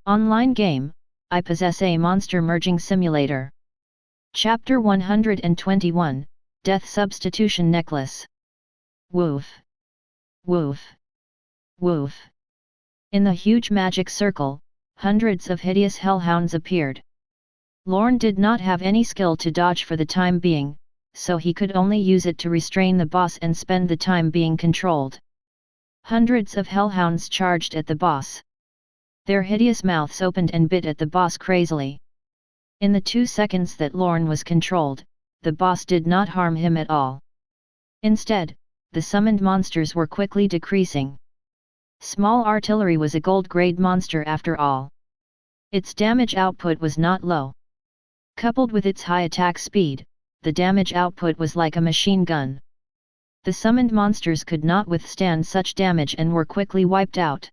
Online game, I possess a monster merging simulator. Chapter 121, Death Substitution Necklace. Woof. Woof. Woof. In the huge magic circle, hundreds of hideous hellhounds appeared. Lorne did not have any skill to dodge for the time being, so he could only use it to restrain the boss and spend the time being controlled. Hundreds of hellhounds charged at the boss. Their hideous mouths opened and bit at the boss crazily. In the 2 seconds that Lorne was controlled, the boss did not harm him at all. Instead, the summoned monsters were quickly decreasing. Small Artillery was a gold-grade monster after all. Its damage output was not low. Coupled with its high attack speed, the damage output was like a machine gun. The summoned monsters could not withstand such damage and were quickly wiped out.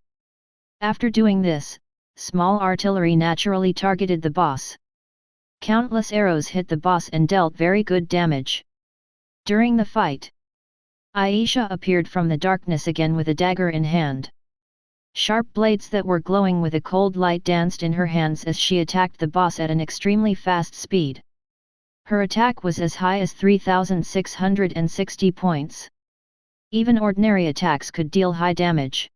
After doing this, Small Artillery naturally targeted the boss. Countless arrows hit the boss and dealt very good damage. During the fight, Aisha appeared from the darkness again with a dagger in hand. Sharp blades that were glowing with a cold light danced in her hands as she attacked the boss at an extremely fast speed. Her attack was as high as 3,660 points. Even ordinary attacks could deal high damage.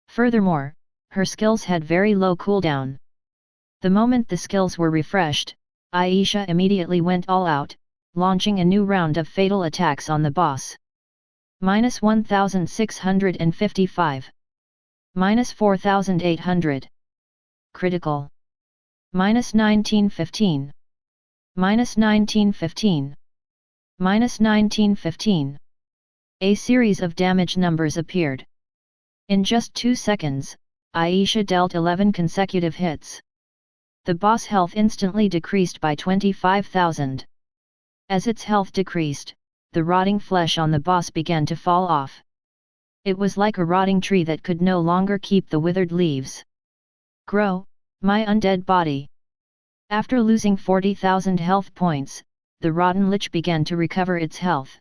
Furthermore, her skills had very low cooldown. The moment the skills were refreshed, Aisha immediately went all out, launching a new round of fatal attacks on the boss. Minus 1,655. Minus 4,800. Critical. Minus 1915. Minus 1915. Minus 1915. A series of damage numbers appeared. In just 2 seconds, Aisha dealt 11 consecutive hits. The boss health instantly decreased by 25,000. As its health decreased, the rotting flesh on the boss began to fall off. It was like a rotting tree that could no longer keep the withered leaves. Grow, my undead body. After losing 40,000 health points, the rotten lich began to recover its health.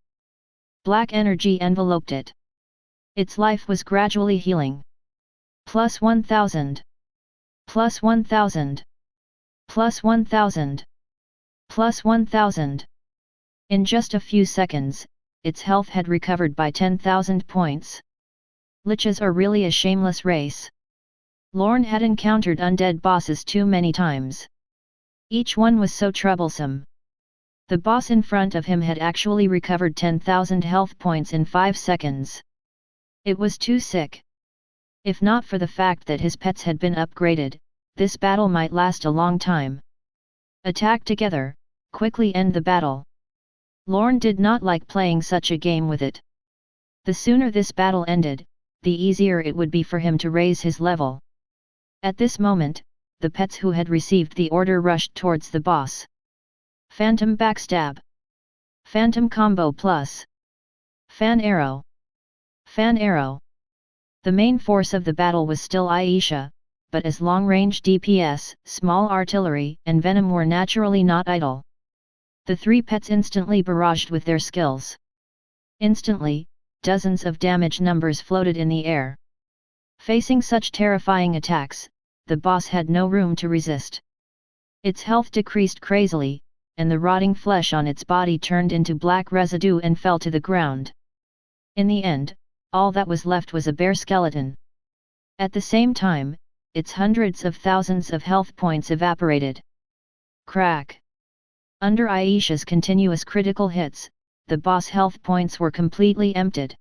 Black energy enveloped it. Its life was gradually healing. Plus 1,000. Plus 1,000. Plus 1,000. Plus 1,000. In just a few seconds, its health had recovered by 10,000 points. Liches are really a shameless race. Lorne had encountered undead bosses too many times. Each one was so troublesome. The boss in front of him had actually recovered 10,000 health points in 5 seconds. It was too sick. If not for the fact that his pets had been upgraded, this battle might last a long time. Attack together, quickly end the battle. Lorne did not like playing such a game with it. The sooner this battle ended, the easier it would be for him to raise his level. At this moment, the pets who had received the order rushed towards the boss. Phantom Backstab. Phantom Combo Plus. Fan Arrow. Fan Arrow. The main force of the battle was still Aisha, but as long-range DPS, Small Artillery, and Venom were naturally not idle. The 3 pets instantly barraged with their skills. Instantly, dozens of damage numbers floated in the air. Facing such terrifying attacks, the boss had no room to resist. Its health decreased crazily, and the rotting flesh on its body turned into black residue and fell to the ground. In the end, all that was left was a bare skeleton. At the same time, its hundreds of thousands of health points evaporated. Crack. Under Aisha's continuous critical hits, the boss health points were completely emptied.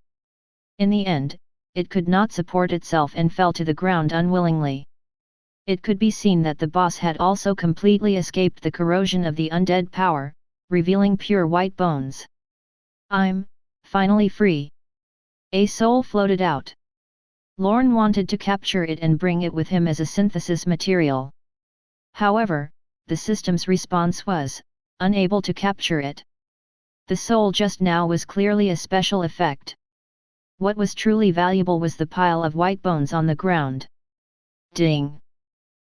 In the end, it could not support itself and fell to the ground unwillingly. It could be seen that the boss had also completely escaped the corrosion of the undead power, revealing pure white bones. I'm finally free. A soul floated out. Lorne wanted to capture it and bring it with him as a synthesis material. However, the system's response was unable to capture it. The soul just now was clearly a special effect. What was truly valuable was the pile of white bones on the ground. Ding!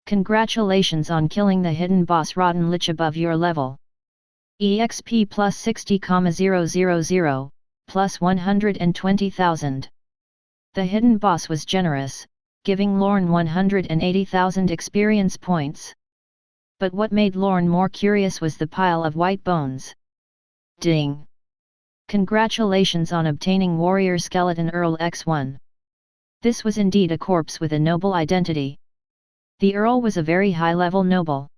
Congratulations on killing the hidden boss Rotten Lich above your level. EXP plus 60,000, plus 120,000. The hidden boss was generous, giving Lorne 180,000 experience points. But what made Lorne more curious was the pile of white bones. Ding! Congratulations on obtaining Warrior Skeleton Earl X1. This was indeed a corpse with a noble identity. The Earl was a very high-level noble.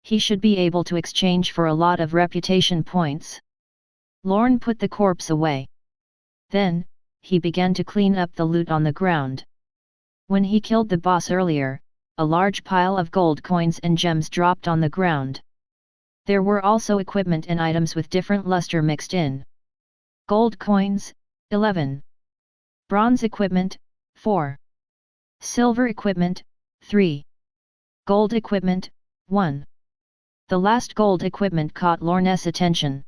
He should be able to exchange for a lot of reputation points. Lorne put the corpse away. Then, he began to clean up the loot on the ground. When he killed the boss earlier, a large pile of gold coins and gems dropped on the ground. There were also equipment and items with different luster mixed in. Gold coins, 11. Bronze equipment, 4. Silver equipment, 3. Gold equipment, 1. The last gold equipment caught Lorne's attention.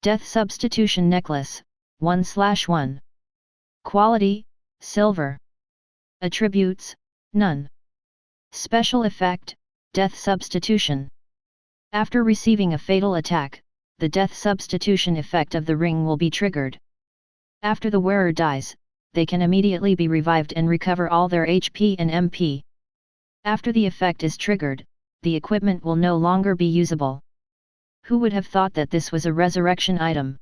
Death Substitution Necklace, 1/1. Quality, Silver. Attributes, none. Special effect, Death Substitution. After receiving a fatal attack, the Death Substitution effect of the ring will be triggered. After the wearer dies, they can immediately be revived and recover all their HP and MP. After the effect is triggered, the equipment will no longer be usable. Who would have thought that this was a resurrection item?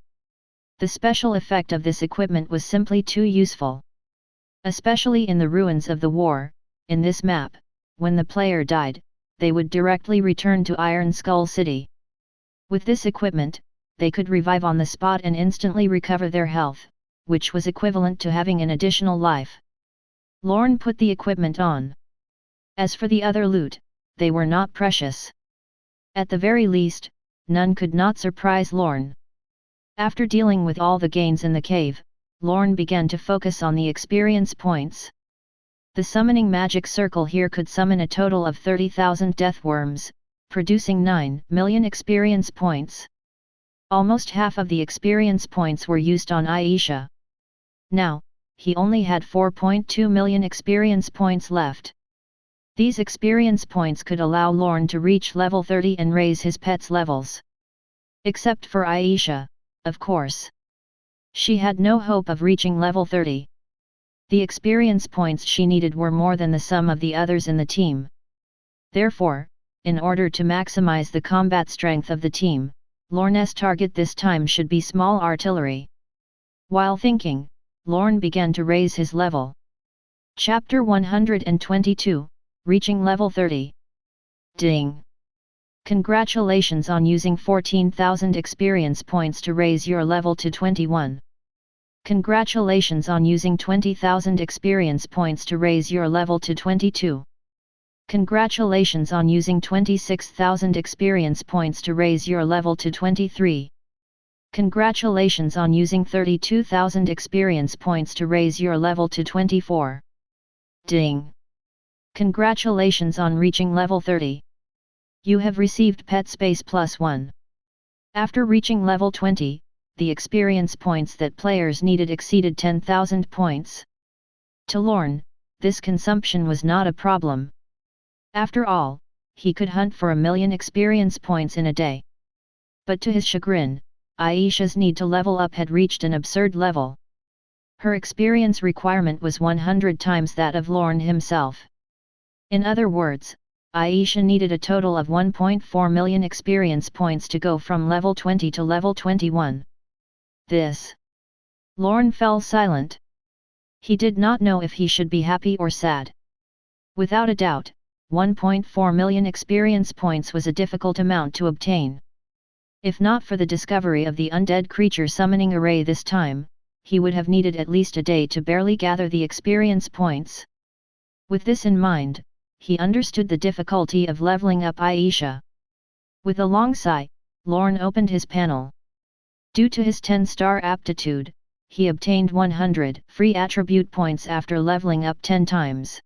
The special effect of this equipment was simply too useful. Especially in the ruins of the war, in this map, when the player died, they would directly return to Iron Skull City. With this equipment, they could revive on the spot and instantly recover their health, which was equivalent to having an additional life. Lorne put the equipment on. As for the other loot, they were not precious. At the very least, none could not surprise Lorne. After dealing with all the gains in the cave, Lorne began to focus on the experience points. The summoning magic circle here could summon a total of 30,000 death worms, producing 9 million experience points. Almost half of the experience points were used on Aisha. Now, he only had 4.2 million experience points left. These experience points could allow Lorne to reach level 30 and raise his pet's levels. Except for Aisha, of course. She had no hope of reaching level 30. The experience points she needed were more than the sum of the others in the team. Therefore, in order to maximize the combat strength of the team, Lorne's target this time should be small artillery. While thinking, Lorne began to raise his level. Chapter 122, Reaching Level 30. Ding! Congratulations on using 14,000 experience points to raise your level to 21. Congratulations on using 20,000 experience points to raise your level to 22. Congratulations on using 26,000 experience points to raise your level to 23. Congratulations on using 32,000 experience points to raise your level to 24. Ding! Congratulations on reaching level 30. You have received Pet Space +1. After reaching level 20, the experience points that players needed exceeded 10,000 points. To Lorne, this consumption was not a problem. After all, he could hunt for 1,000,000 experience points in a day. But to his chagrin, Aisha's need to level up had reached an absurd level. Her experience requirement was 100 times that of Lorne himself. In other words, Aisha needed a total of 1.4 million experience points to go from level 20 to level 21. This. Lorne fell silent. He did not know if he should be happy or sad. Without a doubt, 1.4 million experience points was a difficult amount to obtain. If not for the discovery of the undead creature summoning array this time, he would have needed at least a day to barely gather the experience points. With this in mind, he understood the difficulty of leveling up Aisha. With a long sigh, Lorne opened his panel. Due to his 10-star aptitude, he obtained 100 free attribute points after leveling up 10 times.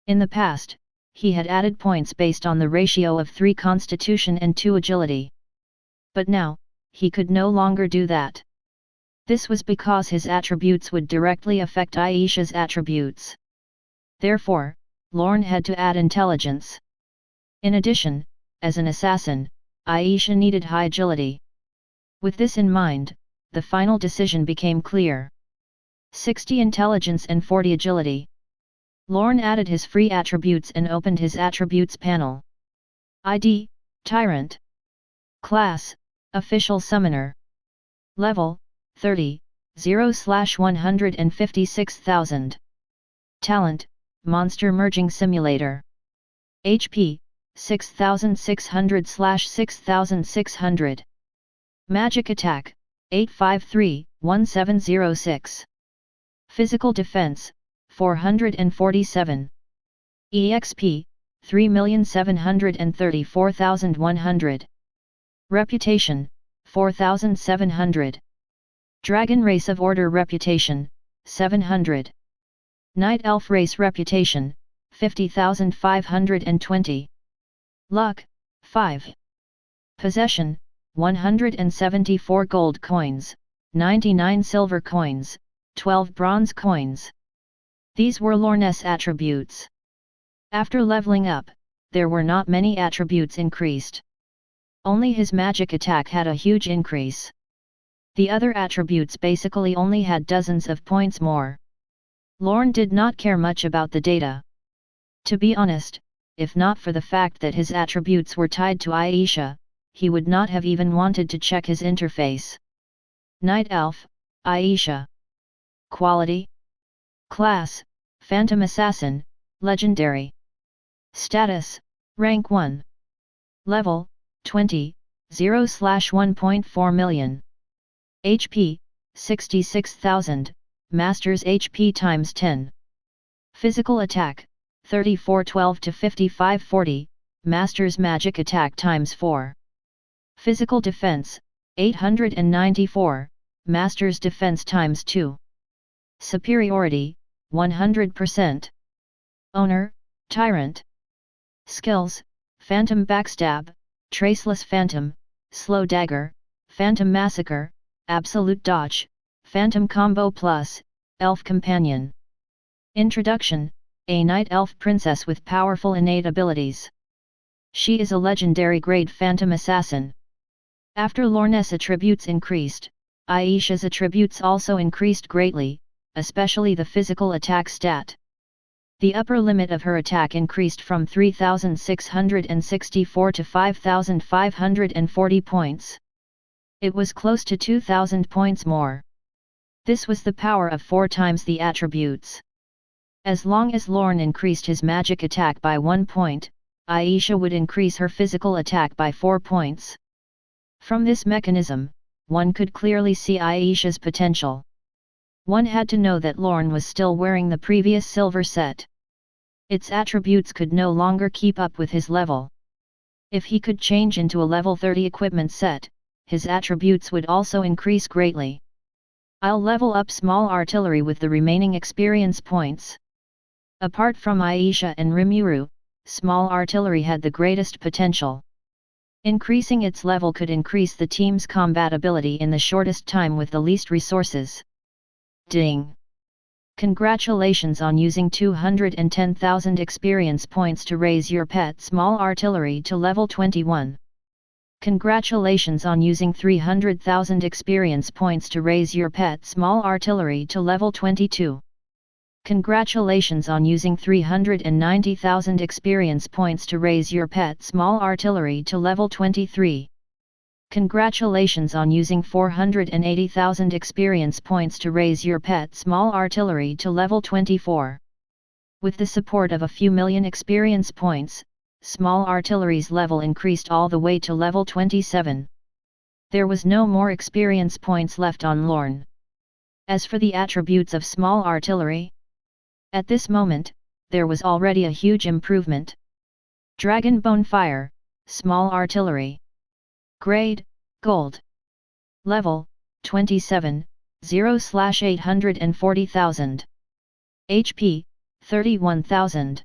In the past, he had added points based on the ratio of 3 constitution and 2 agility. But now, he could no longer do that. This was because his attributes would directly affect Aisha's attributes. Therefore, Lorne had to add intelligence. In addition, as an assassin, Aisha needed high agility. With this in mind, the final decision became clear. 60 intelligence and 40 agility. Lorne added his free attributes and opened his attributes panel. ID, Tyrant. Class, Official Summoner. Level, 30, 0/156,000. Talent, Monster Merging Simulator. HP, 6600/6600. Magic Attack, 853-1706. Physical Defense, 447. EXP, 3,734,100. Reputation, 4,700. Dragon Race of Order Reputation, 700. Night Elf Race Reputation, 50,520. Luck, 5. Possession, 174 gold coins, 99 silver coins, 12 bronze coins. These were Lorne's attributes. After leveling up, there were not many attributes increased. Only his magic attack had a huge increase. The other attributes basically only had dozens of points more. Lorne did not care much about the data. To be honest, if not for the fact that his attributes were tied to Aisha, he would not have even wanted to check his interface. Night Elf, Aisha. Quality. Class, Phantom Assassin, Legendary. Status, Rank 1. Level, 20, 0/1.4 million. HP, 66,000, Master's HP times 10. Physical Attack, 3412 to 5540, Master's Magic Attack times 4. Physical Defense, 894, Master's Defense times 2. Superiority, 100%. Owner, Tyrant. Skills, Phantom Backstab, Traceless Phantom, Slow Dagger, Phantom Massacre, Absolute Dodge, Phantom Combo Plus, Elf Companion. Introduction, a Night Elf Princess with powerful innate abilities. She is a legendary grade Phantom Assassin. After Lorne's attributes increased, Aisha's attributes also increased greatly, especially the physical attack stat. The upper limit of her attack increased from 3,664 to 5,540 points. It was close to 2,000 points more. This was the power of 4 times the attributes. As long as Lorne increased his magic attack by 1 point, Aisha would increase her physical attack by 4 points. From this mechanism, one could clearly see Aisha's potential. One had to know that Lorne was still wearing the previous silver set. Its attributes could no longer keep up with his level. If he could change into a level 30 equipment set, his attributes would also increase greatly. I'll level up small artillery with the remaining experience points. Apart from Aisha and Rimuru, small artillery had the greatest potential. Increasing its level could increase the team's combat ability in the shortest time with the least resources. Ding! Congratulations on using 210,000 experience points to raise your pet small artillery to level 21. Congratulations on using 300,000 experience points to raise your pet small artillery to level 22. Congratulations on using 390,000 experience points to raise your pet small artillery to level 23. Congratulations on using 480,000 experience points to raise your pet small artillery to level 24. With the support of a few million experience points, small artillery's level increased all the way to level 27. There was no more experience points left on Lorne. As for the attributes of small artillery, at this moment, there was already a huge improvement. Dragon Bone Fire, small artillery. Grade, Gold. Level, 27, 0/840,000. HP, 31,000.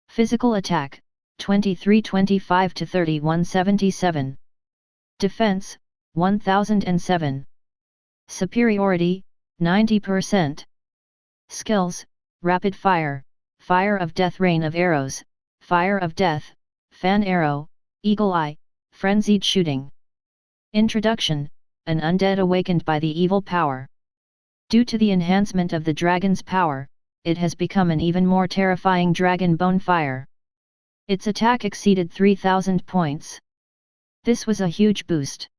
Physical Attack, 2325 to 3177. Defense, 1007. Superiority, 90%. Skills, Rapid Fire, Fire of Death, Rain of Arrows, Fire of Death, Fan Arrow, Eagle Eye, Frenzied Shooting. Introduction, an undead awakened by the evil power. Due to the enhancement of the dragon's power, it has become an even more terrifying dragon bonfire. Its attack exceeded 3,000 points. This was a huge boost.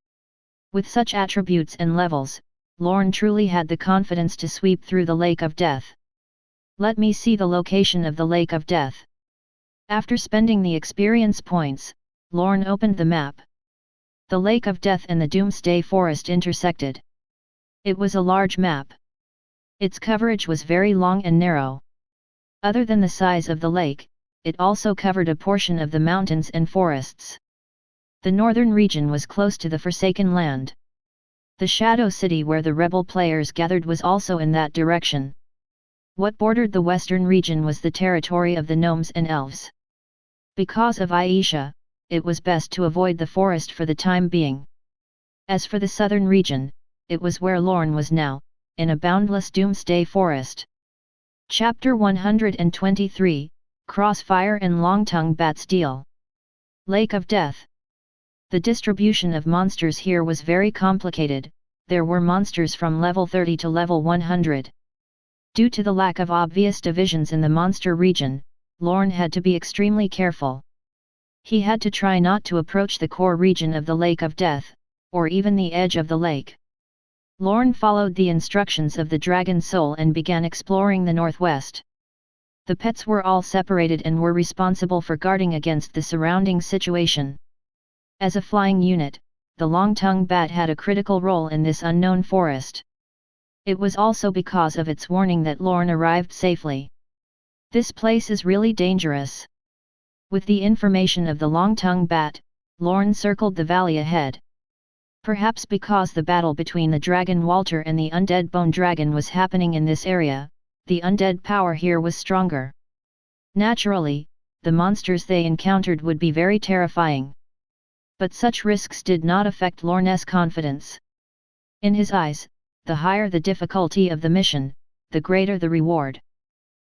With such attributes and levels, Lorne truly had the confidence to sweep through the Lake of Death. Let me see the location of the Lake of Death. After spending the experience points, Lorne opened the map. The Lake of Death and the Doomsday Forest intersected. It was a large map. Its coverage was very long and narrow. Other than the size of the lake, it also covered a portion of the mountains and forests. The northern region was close to the Forsaken Land. The Shadow City where the rebel players gathered was also in that direction. What bordered the western region was the territory of the gnomes and elves. Because of Aisha, it was best to avoid the forest for the time being. As for the southern region, it was where Lorne was now, in a boundless doomsday forest. Chapter 123, Crossfire and Longtongue Bat's Deal. Lake of Death. The distribution of monsters here was very complicated. There were monsters from level 30 to level 100. Due to the lack of obvious divisions in the monster region, Lorne had to be extremely careful. He had to try not to approach the core region of the Lake of Death, or even the edge of the lake. Lorne followed the instructions of the Dragon Soul and began exploring the northwest. The pets were all separated and were responsible for guarding against the surrounding situation. As a flying unit, the Longtongue Bat had a critical role in this unknown forest. It was also because of its warning that Lorne arrived safely. This place is really dangerous. With the information of the Longtongue Bat, Lorne circled the valley ahead. Perhaps because the battle between the Dragon Walter and the undead Bone Dragon was happening in this area, the undead power here was stronger. Naturally, the monsters they encountered would be very terrifying. But such risks did not affect Lorne's confidence. In his eyes, the higher the difficulty of the mission, the greater the reward.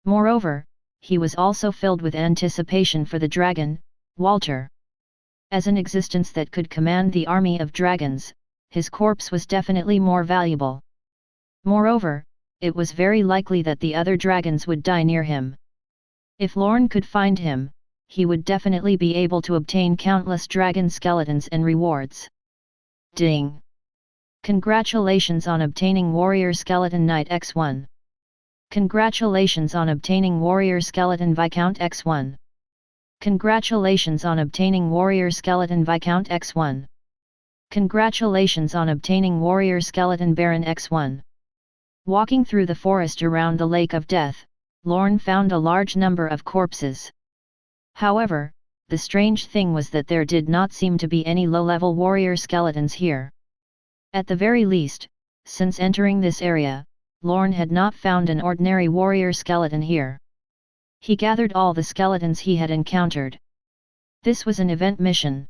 Moreover, he was also filled with anticipation for the dragon, Walter. As an existence that could command the army of dragons, his corpse was definitely more valuable. Moreover, it was very likely that the other dragons would die near him. If Lorne could find him, he would definitely be able to obtain countless dragon skeletons and rewards. Ding! Congratulations on obtaining Warrior Skeleton Knight X1. Congratulations on obtaining Warrior Skeleton Viscount X1. Congratulations on obtaining Warrior Skeleton Viscount X1. Congratulations on obtaining Warrior Skeleton Baron X1. Walking through the forest around the Lake of Death, Lorne found a large number of corpses. However, the strange thing was that there did not seem to be any low-level warrior skeletons here. At the very least, since entering this area, Lorne had not found an ordinary warrior skeleton here. He gathered all the skeletons he had encountered. This was an event mission.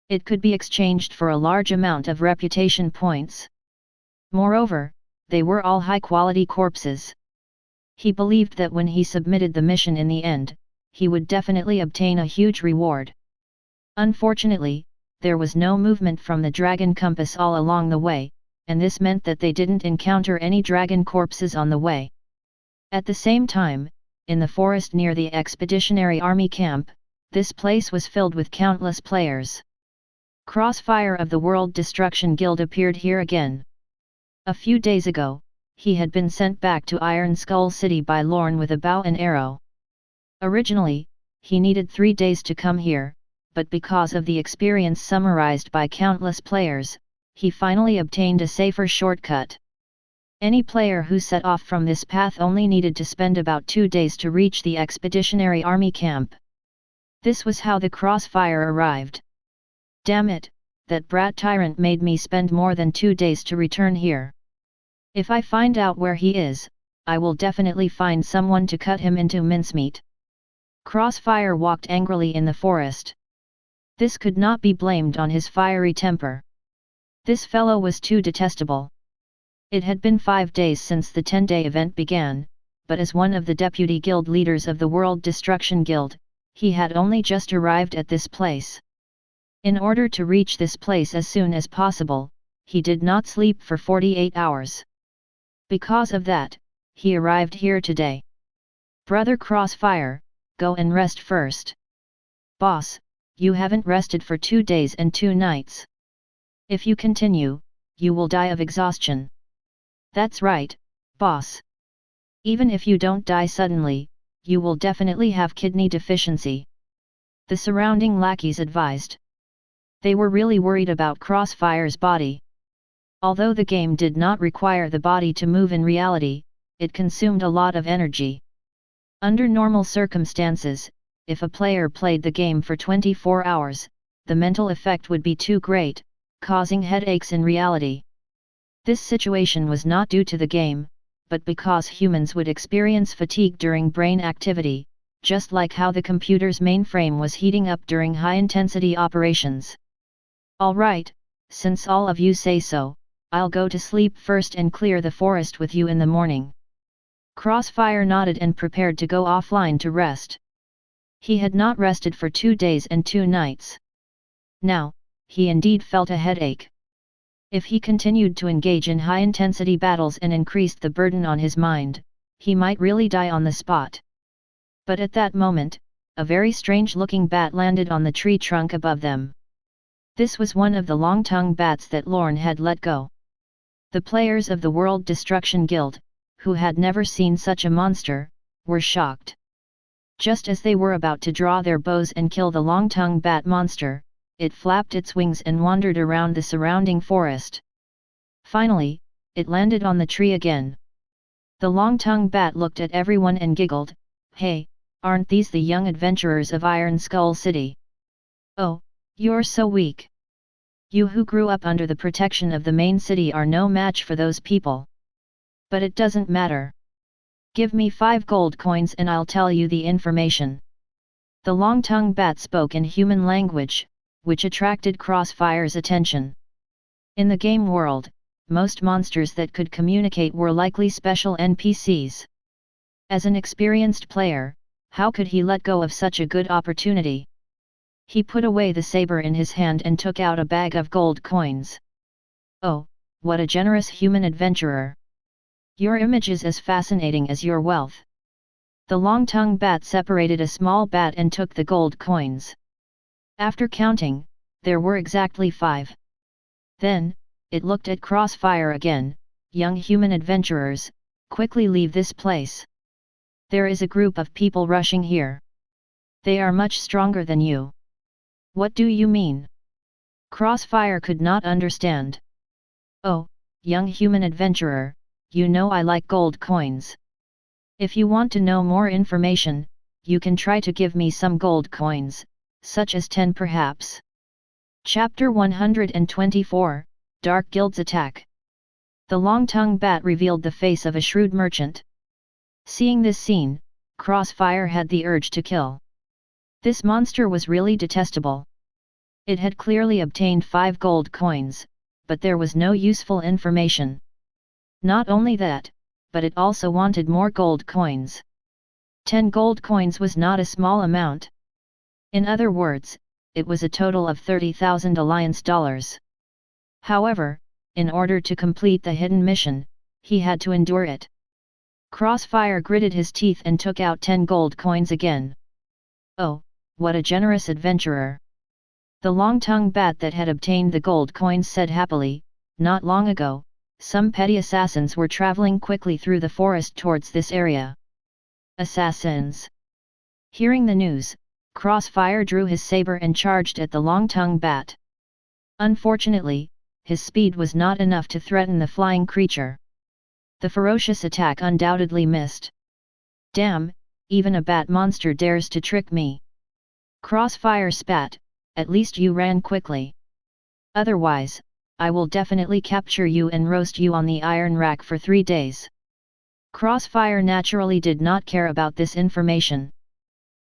It could be exchanged for a large amount of reputation points. Moreover, they were all high-quality corpses. He believed that when he submitted the mission in the end, he would definitely obtain a huge reward. Unfortunately, there was no movement from the dragon compass all along the way, and this meant that they didn't encounter any dragon corpses on the way. At the same time, in the forest near the expeditionary army camp, this place was filled with countless players. Crossfire of the World Destruction Guild appeared here again. A few days ago, he had been sent back to Iron Skull City by Lorne with a bow and arrow. Originally, he needed 3 days to come here, but because of the experience summarized by countless players, he finally obtained a safer shortcut. Any player who set off from this path only needed to spend about 2 days to reach the expeditionary army camp. This was how the crossfire arrived. Damn it, that brat tyrant made me spend more than 2 days to return here. If I find out where he is, I will definitely find someone to cut him into mincemeat. Crossfire walked angrily in the forest. This could not be blamed on his fiery temper. This fellow was too detestable. It had been 5 days since the 10-day event began, but as one of the deputy guild leaders of the World Destruction Guild, he had only just arrived at this place. In order to reach this place as soon as possible, he did not sleep for 48 hours. Because of that, he arrived here today. Brother Crossfire, go and rest first. Boss, you haven't rested for 2 days and 2 nights. If you continue, you will die of exhaustion. That's right, boss. Even if you don't die suddenly, you will definitely have kidney deficiency. The surrounding lackeys advised. They were really worried about Crossfire's body. Although the game did not require the body to move in reality, it consumed a lot of energy. Under normal circumstances, if a player played the game for 24 hours, the mental effect would be too great, causing headaches in reality. This situation was not due to the game, but because humans would experience fatigue during brain activity, just like how the computer's mainframe was heating up during high-intensity operations. Alright, since all of you say so, I'll go to sleep first and clear the forest with you in the morning. Crossfire nodded and prepared to go offline to rest. He had not rested for 2 days and 2 nights. Now, he indeed felt a headache. If he continued to engage in high-intensity battles and increased the burden on his mind, he might really die on the spot. But at that moment, a very strange-looking bat landed on the tree trunk above them. This was one of the long-tongued bats that Lorne had let go. The players of the World Destruction Guild, who had never seen such a monster, were shocked. Just as they were about to draw their bows and kill the long-tongued bat monster, it flapped its wings and wandered around the surrounding forest. Finally, it landed on the tree again. The long-tongued bat looked at everyone and giggled, "Hey, aren't these the young adventurers of Iron Skull City? Oh, you're so weak. You who grew up under the protection of the main city are no match for those people. But it doesn't matter. Give me 5 gold coins and I'll tell you the information." The long-tongued bat spoke in human language, which attracted Crossfire's attention. In the game world, most monsters that could communicate were likely special NPCs. As an experienced player, how could he let go of such a good opportunity? He put away the saber in his hand and took out a bag of gold coins. Oh, what a generous human adventurer! Your image is as fascinating as your wealth. The long-tongued bat separated a small bat and took the gold coins. After counting, there were exactly 5. Then, it looked at Crossfire again. "Young human adventurers, quickly leave this place. There is a group of people rushing here. They are much stronger than you." "What do you mean?" Crossfire could not understand. "Oh, young human adventurer, you know I like gold coins. If you want to know more information, you can try to give me some gold coins, such as 10 perhaps." Chapter 124, Dark Guild's Attack. The long-tongued bat revealed the face of a shrewd merchant. Seeing this scene, Crossfire had the urge to kill. This monster was really detestable. It had clearly obtained 5 gold coins, but there was no useful information. Not only that, but it also wanted more gold coins. 10 gold coins was not a small amount. In other words, it was a total of 30,000 Alliance dollars. However, in order to complete the hidden mission, he had to endure it. Crossfire gritted his teeth and took out 10 gold coins again. Oh, what a generous adventurer! The long-tongued bat that had obtained the gold coins said happily, "Not long ago, some petty assassins were traveling quickly through the forest towards this area." Assassins! Hearing the news, Crossfire drew his saber and charged at the long-tongued bat. Unfortunately, his speed was not enough to threaten the flying creature. The ferocious attack undoubtedly missed. "Damn, even a bat monster dares to trick me." Crossfire spat, "At least you ran quickly. Otherwise, I will definitely capture you and roast you on the iron rack for 3 days." Crossfire naturally did not care about this information.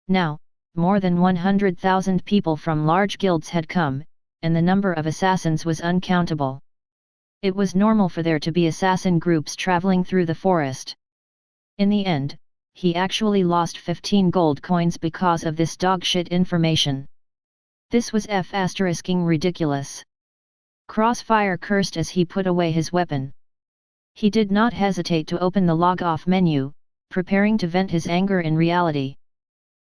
Now, more than 100,000 people from large guilds had come, and the number of assassins was uncountable. It was normal for there to be assassin groups traveling through the forest. In the end, he actually lost 15 gold coins because of this dogshit information. This was f***ing ridiculous. Crossfire cursed as he put away his weapon. He did not hesitate to open the log off menu, preparing to vent his anger in reality.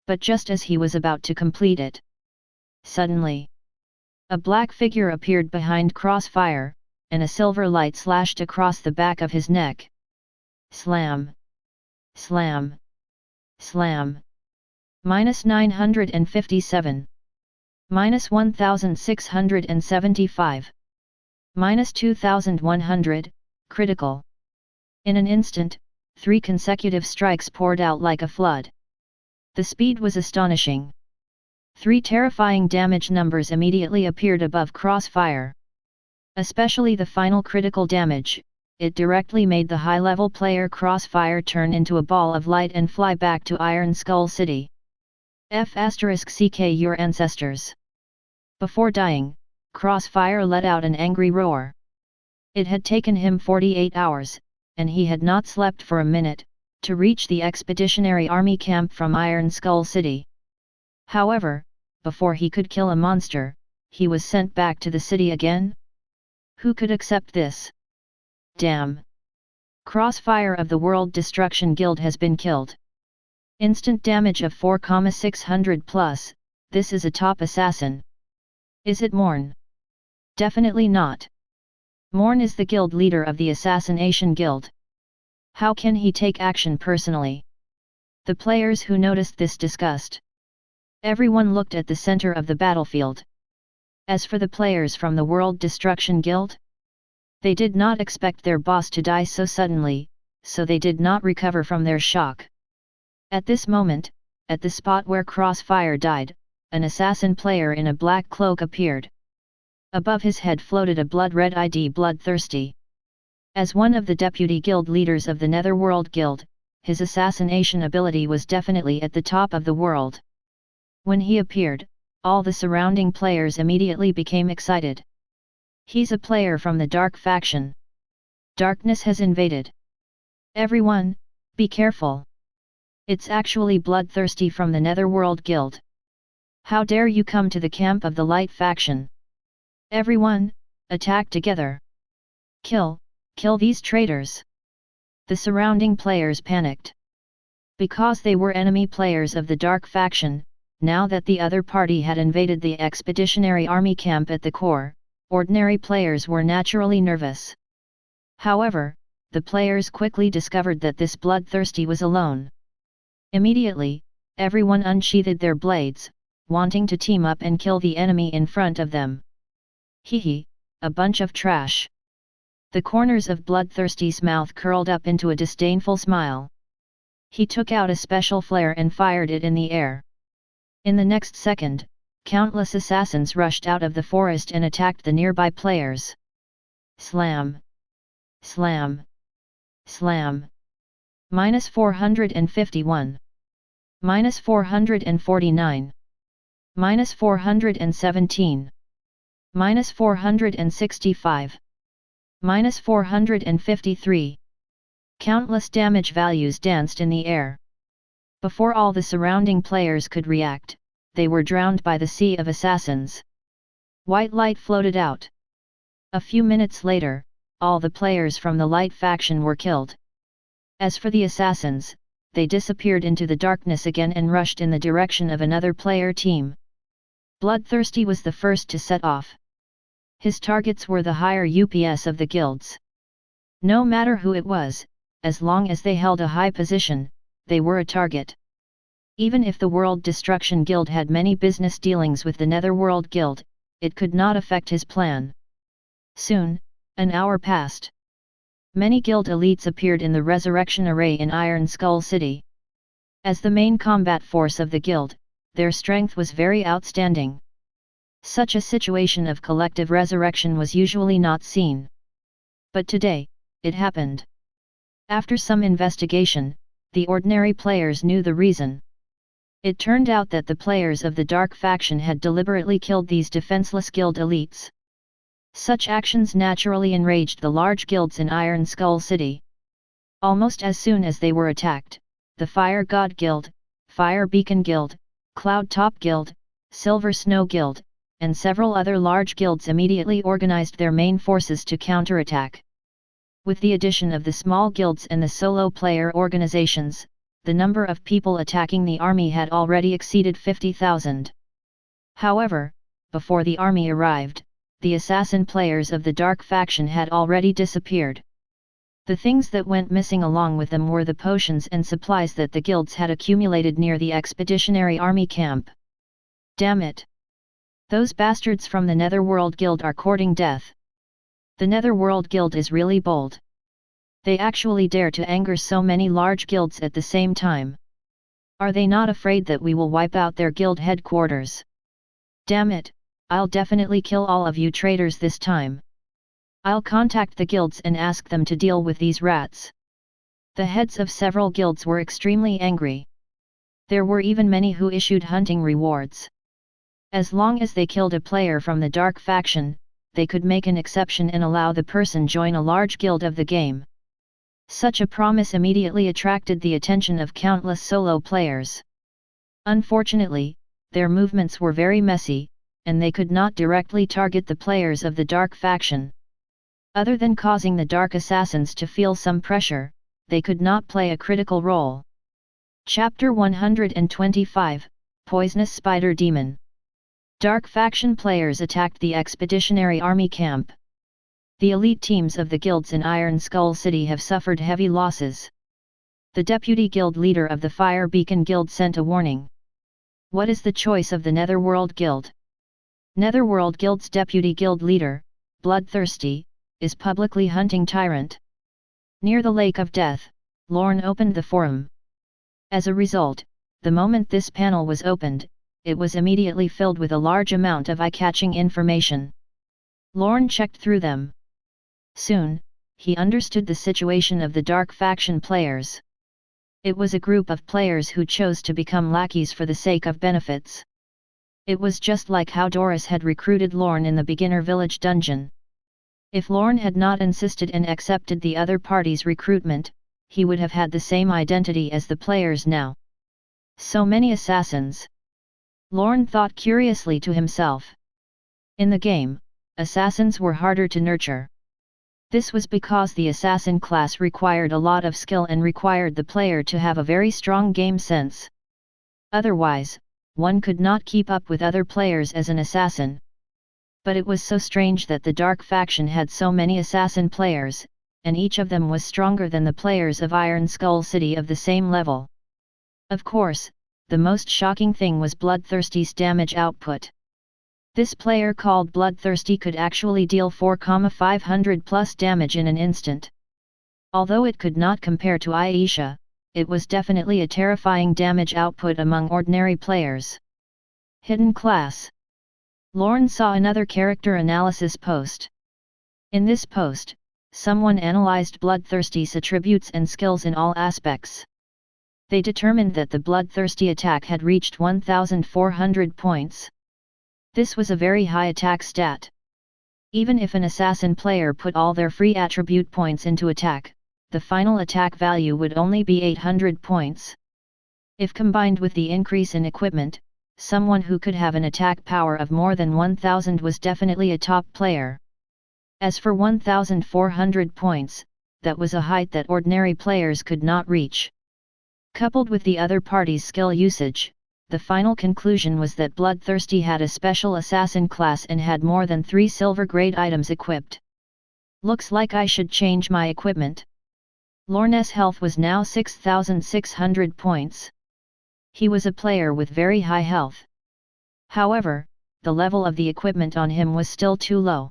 But just as he was about to complete it, suddenly, a black figure appeared behind Crossfire, and a silver light slashed across the back of his neck. Slam! Slam! Slam! -957. -1675. -2100, critical. In an instant, 3 consecutive strikes poured out like a flood. The speed was astonishing. 3 terrifying damage numbers immediately appeared above Crossfire. Especially the final critical damage, it directly made the high-level player Crossfire turn into a ball of light and fly back to Iron Skull City. *CK your ancestors. Before dying, Crossfire let out an angry roar. It had taken him 48 hours, and he had not slept for a minute, to reach the expeditionary army camp from Iron Skull City. However, before he could kill a monster, he was sent back to the city again? Who could accept this? Damn! Crossfire of the World Destruction Guild has been killed. Instant damage of 4,600 plus, this is a top assassin. Is it Lorne? Definitely not. Lorne is the guild leader of the Assassination Guild. How can he take action personally? The players who noticed this discussed. Everyone looked at the center of the battlefield. As for the players from the World Destruction Guild, they did not expect their boss to die so suddenly, so they did not recover from their shock. At this moment, at the spot where Crossfire died, an assassin player in a black cloak appeared. Above his head floated a blood-red ID Bloodthirsty. As one of the deputy guild leaders of the Netherworld Guild, his assassination ability was definitely at the top of the world. When he appeared, all the surrounding players immediately became excited. He's a player from the Dark faction. Darkness has invaded. Everyone, be careful. It's actually Bloodthirsty from the Netherworld Guild. How dare you come to the camp of the Light faction? Everyone, attack together. Kill these traitors. The surrounding players panicked. Because they were enemy players of the Dark faction, now that the other party had invaded the expeditionary army camp at the core, ordinary players were naturally nervous. However, the players quickly discovered that this Bloodthirsty was alone. Immediately, everyone unsheathed their blades, wanting to team up and kill the enemy in front of them. Hehe, a bunch of trash. The corners of Bloodthirsty's mouth curled up into a disdainful smile. He took out a special flare and fired it in the air. In the next second, countless assassins rushed out of the forest and attacked the nearby players. Slam! Slam! Slam! -451. -449. -417. -465. -453. Countless damage values danced in the air. Before all the surrounding players could react, they were drowned by the sea of assassins. White light floated out. A few minutes later, all the players from the Light faction were killed. As for the assassins, they disappeared into the darkness again and rushed in the direction of another player team. Bloodthirsty was the first to set off. His targets were the higher UPS of the guilds. No matter who it was, as long as they held a high position, they were a target. Even if the World Destruction Guild had many business dealings with the Netherworld Guild, it could not affect his plan. Soon, an hour passed. Many guild elites appeared in the Resurrection Array in Iron Skull City. As the main combat force of the guild, their strength was very outstanding. Such a situation of collective resurrection was usually not seen. But today, it happened. After some investigation, the ordinary players knew the reason. It turned out that the players of the Dark faction had deliberately killed these defenseless guild elites. Such actions naturally enraged the large guilds in Iron Skull City. Almost as soon as they were attacked, the Fire God Guild, Fire Beacon Guild, Cloud Top Guild, Silver Snow Guild, and several other large guilds immediately organized their main forces to counterattack. With the addition of the small guilds and the solo player organizations, the number of people attacking the army had already exceeded 50,000. However, before the army arrived, the assassin players of the dark faction had already disappeared. The things that went missing along with them were the potions and supplies that the guilds had accumulated near the expeditionary army camp. Damn it! Those bastards from the Netherworld Guild are courting death. The Netherworld Guild is really bold. They actually dare to anger so many large guilds at the same time. Are they not afraid that we will wipe out their guild headquarters? Damn it, I'll definitely kill all of you traitors this time. I'll contact the guilds and ask them to deal with these rats. The heads of several guilds were extremely angry. There were even many who issued hunting rewards. As long as they killed a player from the dark faction, they could make an exception and allow the person join a large guild of the game. Such a promise immediately attracted the attention of countless solo players. Unfortunately, their movements were very messy, and they could not directly target the players of the dark faction. Other than causing the dark assassins to feel some pressure, they could not play a critical role. Chapter 125, Poisonous Spider Demon. Dark faction players attacked the expeditionary army camp. The elite teams of the guilds in Iron Skull City have suffered heavy losses. The deputy guild leader of the Fire Beacon Guild sent a warning. What is the choice of the Netherworld Guild? Netherworld Guild's deputy guild leader, Bloodthirsty, is publicly hunting Tyrant. Near the Lake of Death, Lorne opened the forum. As a result, the moment this panel was opened, it was immediately filled with a large amount of eye-catching information. Lorne checked through them. Soon, he understood the situation of the dark faction players. It was a group of players who chose to become lackeys for the sake of benefits. It was just like how Doris had recruited Lorne in the beginner village dungeon. If Lorne had not insisted and accepted the other party's recruitment, he would have had the same identity as the players now. So many assassins. Lorne thought curiously to himself. In the game, assassins were harder to nurture. This was because the assassin class required a lot of skill and required the player to have a very strong game sense. Otherwise, one could not keep up with other players as an assassin. But it was so strange that the dark faction had so many assassin players, and each of them was stronger than the players of Iron Skull City of the same level. Of course, the most shocking thing was Bloodthirsty's damage output. This player called Bloodthirsty could actually deal 4,500 plus damage in an instant. Although it could not compare to Aisha, it was definitely a terrifying damage output among ordinary players. Hidden class. Lorne saw another character analysis post. In this post, someone analyzed Bloodthirsty's attributes and skills in all aspects. They determined that the Bloodthirsty attack had reached 1,400 points. This was a very high attack stat. Even if an assassin player put all their free attribute points into attack, the final attack value would only be 800 points. If combined with the increase in equipment, someone who could have an attack power of more than 1,000 was definitely a top player. As for 1,400 points, that was a height that ordinary players could not reach. Coupled with the other party's skill usage, the final conclusion was that Bloodthirsty had a special assassin class and had more than 3 silver grade items equipped. Looks like I should change my equipment. Lorne's health was now 6,600 points. He was a player with very high health. However, the level of the equipment on him was still too low.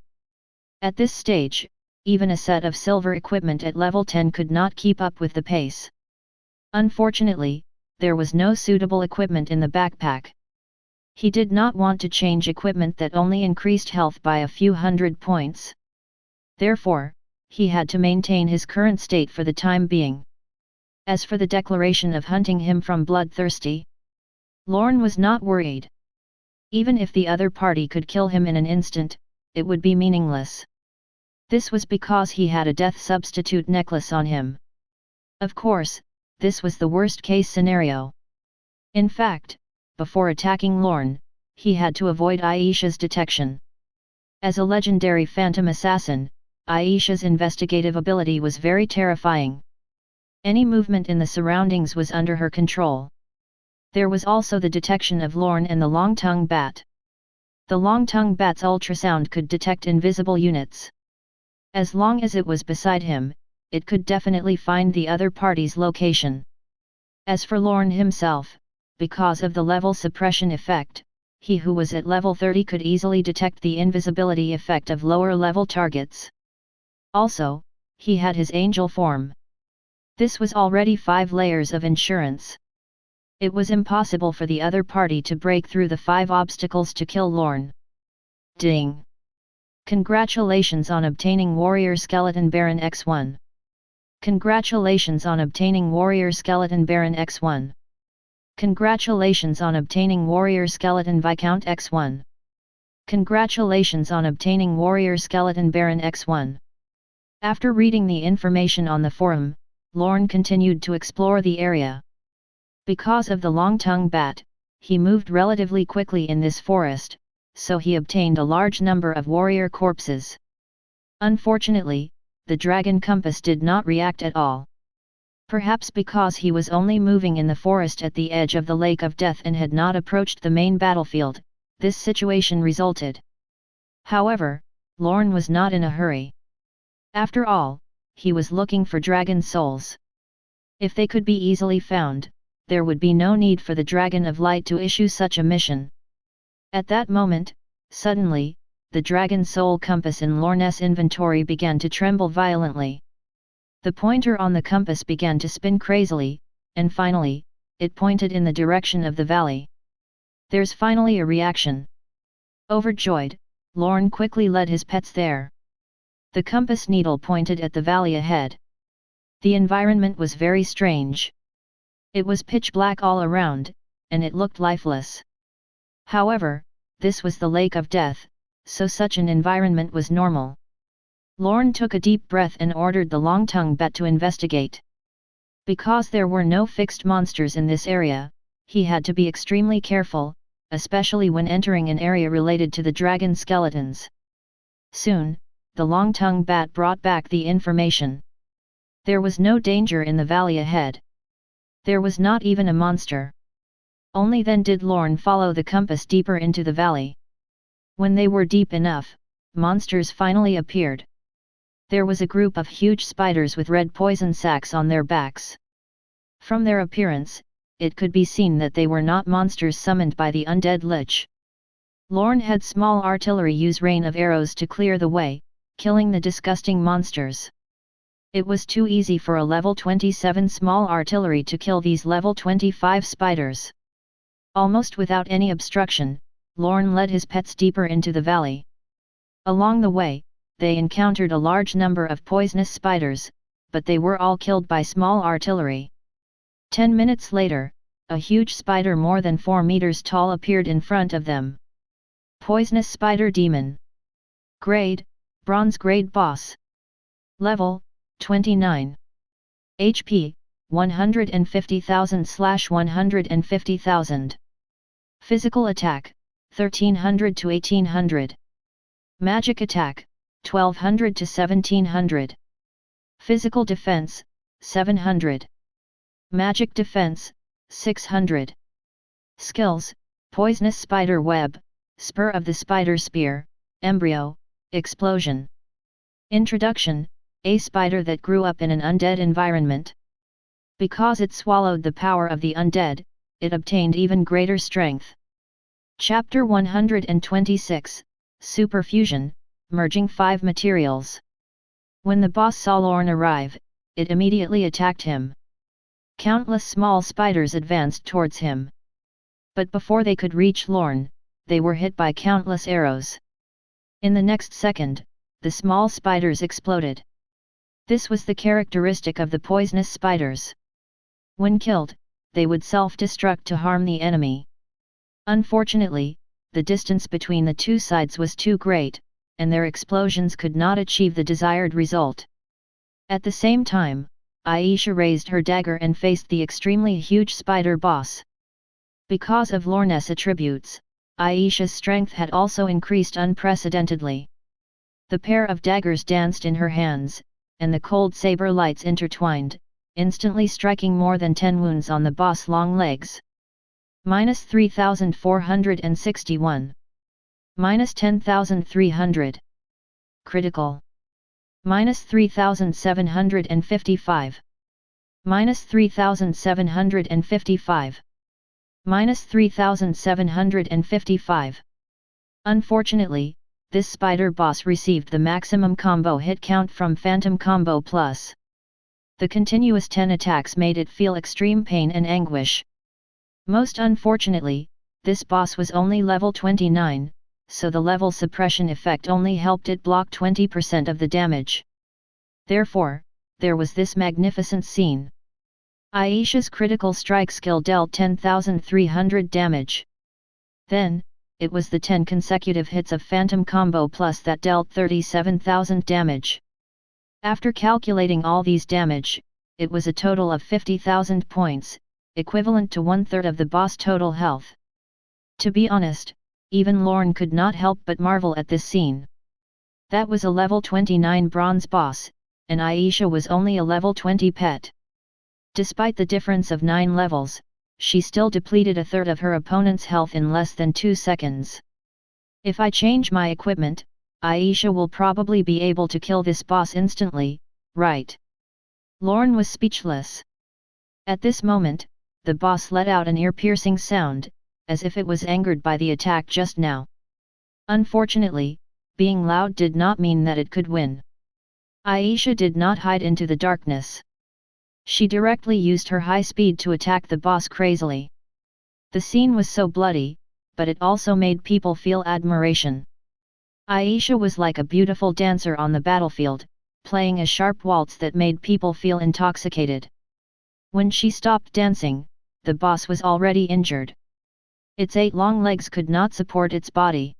At this stage, even a set of silver equipment at level 10 could not keep up with the pace. Unfortunately, there was no suitable equipment in the backpack. He did not want to change equipment that only increased health by a few hundred points. Therefore, he had to maintain his current state for the time being. As for the declaration of hunting him from Bloodthirsty, Lorne was not worried. Even if the other party could kill him in an instant, it would be meaningless. This was because he had a death substitute necklace on him. Of course, this was the worst-case scenario. In fact, before attacking Lorne, he had to avoid Aisha's detection. As a legendary phantom assassin, Aisha's investigative ability was very terrifying. Any movement in the surroundings was under her control. There was also the detection of Lorne and the long-tongued bat. The long-tongued bat's ultrasound could detect invisible units. As long as it was beside him, it could definitely find the other party's location. As for Lorne himself, because of the level suppression effect, he who was at level 30 could easily detect the invisibility effect of lower-level targets. Also, he had his angel form. This was already 5 layers of insurance. It was impossible for the other party to break through the 5 obstacles to kill Lorne. Ding! Congratulations on obtaining Warrior Skeleton Baron X1. Congratulations on obtaining Warrior Skeleton Baron X1. Congratulations on obtaining Warrior Skeleton Viscount X1. Congratulations on obtaining Warrior Skeleton Baron X1. After reading the information on the forum, Lorne continued to explore the area. Because of the long-tongued bat, he moved relatively quickly in this forest, so he obtained a large number of warrior corpses. Unfortunately, the dragon compass did not react at all. Perhaps because he was only moving in the forest at the edge of the Lake of Death and had not approached the main battlefield, this situation resulted. However, Lorne was not in a hurry. After all, he was looking for dragon souls. If they could be easily found, there would be no need for the Dragon of Light to issue such a mission. At that moment, suddenly, the dragon soul compass in Lorne's inventory began to tremble violently. The pointer on the compass began to spin crazily, and finally, it pointed in the direction of the valley. There's finally a reaction. Overjoyed, Lorne quickly led his pets there. The compass needle pointed at the valley ahead. The environment was very strange. It was pitch black all around, and it looked lifeless. However, this was the Lake of Death, so such an environment was normal. Lorne took a deep breath and ordered the long-tongued bat to investigate. Because there were no fixed monsters in this area, he had to be extremely careful, especially when entering an area related to the dragon skeletons. Soon, the long-tongued bat brought back the information. There was no danger in the valley ahead. There was not even a monster. Only then did Lorne follow the compass deeper into the valley. When they were deep enough, monsters finally appeared. There was a group of huge spiders with red poison sacs on their backs. From their appearance, it could be seen that they were not monsters summoned by the undead lich. Lorne had small artillery use rain of arrows to clear the way, killing the disgusting monsters. It was too easy for a level 27 small artillery to kill these level 25 spiders. Almost without any obstruction, Lorne led his pets deeper into the valley. Along the way, they encountered a large number of poisonous spiders, but they were all killed by small artillery. 10 minutes later, a huge spider more than 4 meters tall appeared in front of them. Poisonous Spider Demon. Grade, Bronze Grade Boss. Level, 29. HP, 150,000/150,000. Physical Attack, 1300 to 1800. Magic Attack, 1200 to 1700. Physical Defense, 700. Magic Defense, 600. Skills, Poisonous Spider Web, Spur of the Spider Spear, Embryo, Explosion. Introduction, a spider that grew up in an undead environment. Because it swallowed the power of the undead, it obtained even greater strength. Chapter 126, Superfusion, Merging 5 Materials. When the boss saw Lorne arrive, it immediately attacked him. Countless small spiders advanced towards him. But before they could reach Lorne, they were hit by countless arrows. In the next second, the small spiders exploded. This was the characteristic of the poisonous spiders. When killed, they would self-destruct to harm the enemy. Unfortunately, the distance between the two sides was too great, and their explosions could not achieve the desired result. At the same time, Aisha raised her dagger and faced the extremely huge spider boss. Because of Lorne's attributes, Aisha's strength had also increased unprecedentedly. The pair of daggers danced in her hands, and the cold saber lights intertwined, instantly striking more than 10 wounds on the boss' long legs. -3,461. -10,300. Critical. -3,755. -3,755. -3,755. Unfortunately, this spider boss received the maximum combo hit count from Phantom Combo Plus. The continuous 10 attacks made it feel extreme pain and anguish. Most unfortunately, this boss was only level 29, so the level suppression effect only helped it block 20% of the damage. Therefore, there was this magnificent scene. Aisha's critical strike skill dealt 10,300 damage. Then, it was the 10 consecutive hits of Phantom Combo Plus that dealt 37,000 damage. After calculating all these damage, it was a total of 50,000 points, equivalent to 1/3 of the boss' total health. To be honest, even Lorne could not help but marvel at this scene. That was a level 29 bronze boss, and Aisha was only a level 20 pet. Despite the difference of 9 levels, she still depleted 1/3 of her opponent's health in less than 2 seconds. If I change my equipment, Aisha will probably be able to kill this boss instantly, right? Lorne was speechless. At this moment, the boss let out an ear-piercing sound, as if it was angered by the attack just now. Unfortunately, being loud did not mean that it could win. Aisha did not hide into the darkness. She directly used her high speed to attack the boss crazily. The scene was so bloody, but it also made people feel admiration. Aisha was like a beautiful dancer on the battlefield, playing a sharp waltz that made people feel intoxicated. When she stopped dancing, the boss was already injured. Its 8 long legs could not support its body.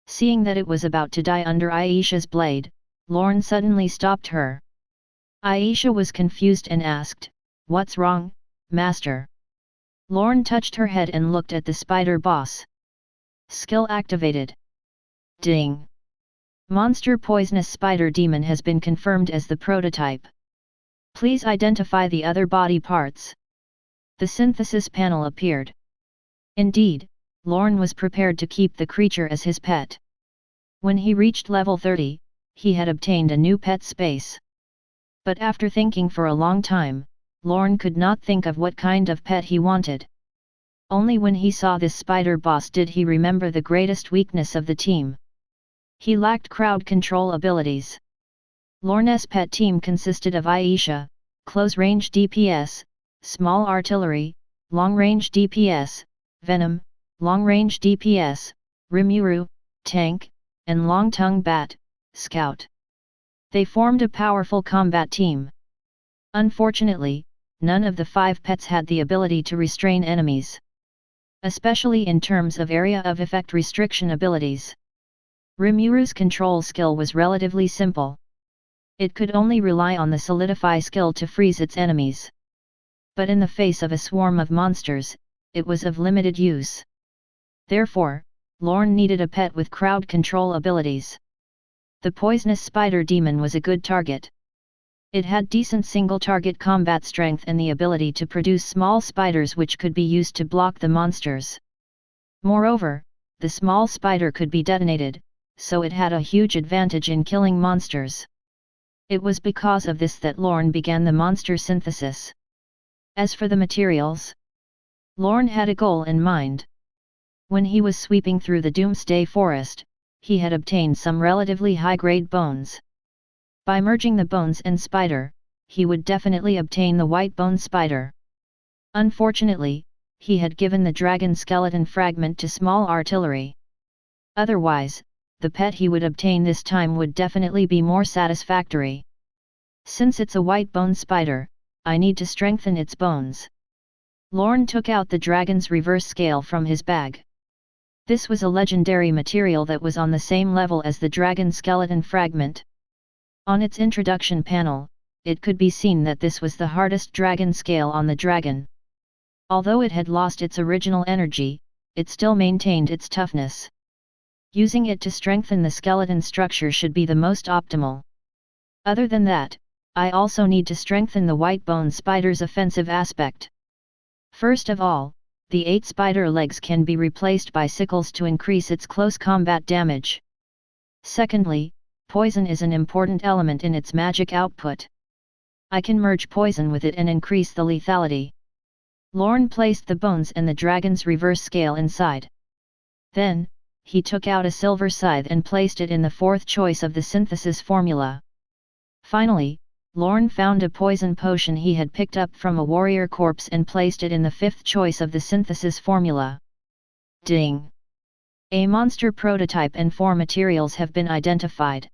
Seeing that it was about to die under Aisha's blade, Lorne suddenly stopped her. Aisha was confused and asked, "What's wrong, master?" Lorne touched her head and looked at the spider boss. Skill activated. Ding! Monster Poisonous Spider Demon has been confirmed as the prototype. Please identify the other body parts. The synthesis panel appeared. Indeed, Lorne was prepared to keep the creature as his pet. When he reached level 30, he had obtained a new pet space. But after thinking for a long time, Lorne could not think of what kind of pet he wanted. Only when he saw this spider boss did he remember the greatest weakness of the team. He lacked crowd control abilities. Lorne's pet team consisted of Aisha, close-range DPS, small artillery, long-range DPS, venom, long-range DPS, Rimuru, tank, and long-tongue bat, scout. They formed a powerful combat team. Unfortunately, none of the 5 pets had the ability to restrain enemies. Especially in terms of area of effect restriction abilities. Rimuru's control skill was relatively simple. It could only rely on the solidify skill to freeze its enemies. But in the face of a swarm of monsters, it was of limited use. Therefore, Lorne needed a pet with crowd control abilities. The poisonous spider demon was a good target. It had decent single-target combat strength and the ability to produce small spiders which could be used to block the monsters. Moreover, the small spider could be detonated, so it had a huge advantage in killing monsters. It was because of this that Lorne began the monster synthesis. As for the materials, Lorne had a goal in mind. When he was sweeping through the Doomsday Forest, he had obtained some relatively high-grade bones. By merging the bones and spider, he would definitely obtain the white bone spider. Unfortunately, he had given the dragon skeleton fragment to small artillery. Otherwise, the pet he would obtain this time would definitely be more satisfactory. Since it's a white bone spider, I need to strengthen its bones. Lorne took out the dragon's reverse scale from his bag. This was a legendary material that was on the same level as the dragon skeleton fragment. On its introduction panel, it could be seen that this was the hardest dragon scale on the dragon. Although it had lost its original energy, it still maintained its toughness. Using it to strengthen the skeleton structure should be the most optimal. Other than that, I also need to strengthen the white bone spider's offensive aspect. First of all, the 8 spider legs can be replaced by sickles to increase its close combat damage. Secondly, poison is an important element in its magic output. I can merge poison with it and increase the lethality. Lorne placed the bones and the dragon's reverse scale inside. Then, he took out a silver scythe and placed it in the 4th choice of the synthesis formula. Finally, Lorne found a poison potion he had picked up from a warrior corpse and placed it in the 5th choice of the synthesis formula. Ding! A monster prototype and 4 materials have been identified.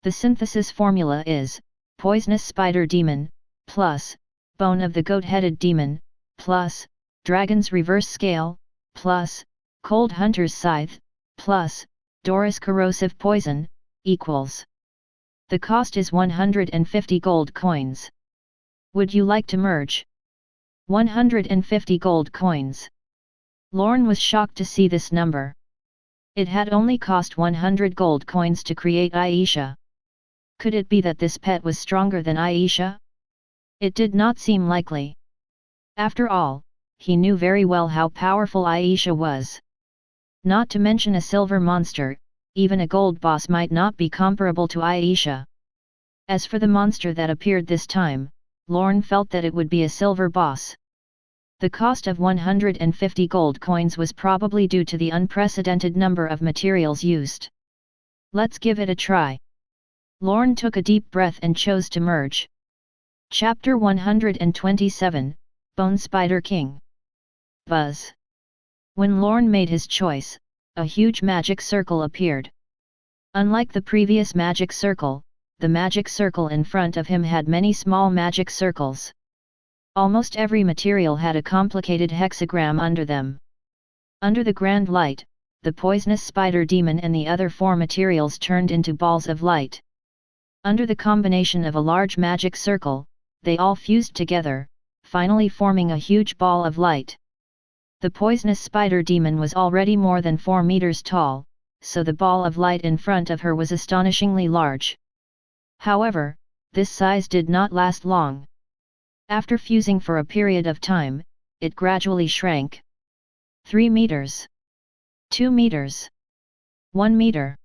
The synthesis formula is Poisonous Spider Demon, plus Bone of the Goat-Headed Demon, plus Dragon's Reverse Scale, plus Cold Hunter's Scythe, plus Doris Corrosive Poison, equals. The cost is 150 gold coins. Would you like to merge? 150 gold coins. Lorne was shocked to see this number. It had only cost 100 gold coins to create Aisha. Could it be that this pet was stronger than Aisha? It did not seem likely. After all, he knew very well how powerful Aisha was. Not to mention a silver monster, even a gold boss might not be comparable to Aisha. As for the monster that appeared this time, Lorne felt that it would be a silver boss. The cost of 150 gold coins was probably due to the unprecedented number of materials used. Let's give it a try. Lorne took a deep breath and chose to merge. Chapter 127, Bone Spider King. Buzz. When Lorne made his choice, a huge magic circle appeared. Unlike the previous magic circle, the magic circle in front of him had many small magic circles. Almost every material had a complicated hexagram under them. Under the grand light, the poisonous spider demon and the other 4 materials turned into balls of light. Under the combination of a large magic circle, they all fused together, finally forming a huge ball of light. The poisonous spider demon was already more than 4 meters tall, so the ball of light in front of her was astonishingly large. However, this size did not last long. After fusing for a period of time, it gradually shrank. 3 meters. 2 meters. 1 meter.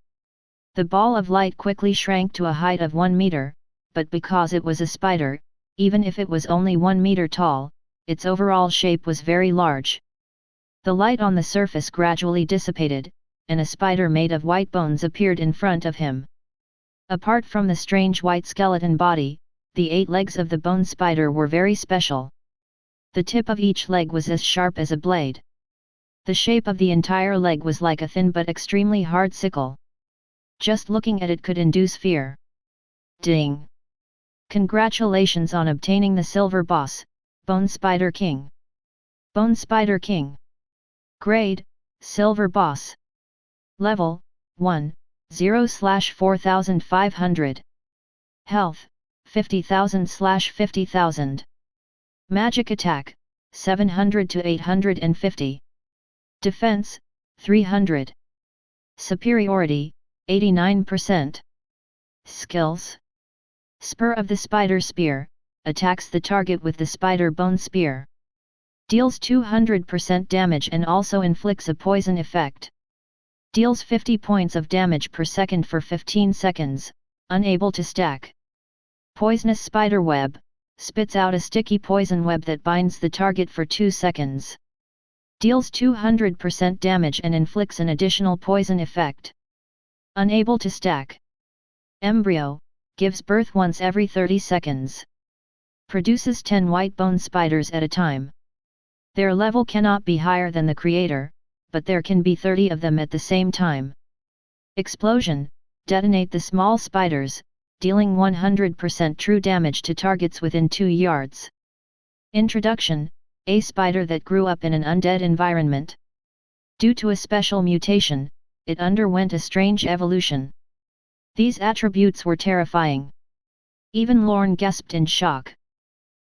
The ball of light quickly shrank to a height of 1 meter, but because it was a spider, even if it was only 1 meter tall, its overall shape was very large. The light on the surface gradually dissipated, and a spider made of white bones appeared in front of him. Apart from the strange white skeleton body, the 8 legs of the bone spider were very special. The tip of each leg was as sharp as a blade. The shape of the entire leg was like a thin but extremely hard sickle. Just looking at it could induce fear. Ding! Congratulations on obtaining the silver boss, Bone Spider King. Bone Spider King. Grade, Silver Boss. Level, 1, 0/4500. Health, 50,000/50,000. Magic Attack, 700 to 850. Defense, 300. Superiority, 89%. Skills. Spur of the Spider Spear, attacks the target with the spider bone spear. Deals 200% damage and also inflicts a poison effect. Deals 50 points of damage per second for 15 seconds, unable to stack. Poisonous Spider Web, spits out a sticky poison web that binds the target for 2 seconds. Deals 200% damage and inflicts an additional poison effect. Unable to stack. Embryo, gives birth once every 30 seconds. Produces 10 white bone spiders at a time. Their level cannot be higher than the creator, but there can be 30 of them at the same time. Explosion, detonate the small spiders, dealing 100% true damage to targets within 2 yards. Introduction, a spider that grew up in an undead environment. Due to a special mutation, it underwent a strange evolution. These attributes were terrifying. Even Lorne gasped in shock.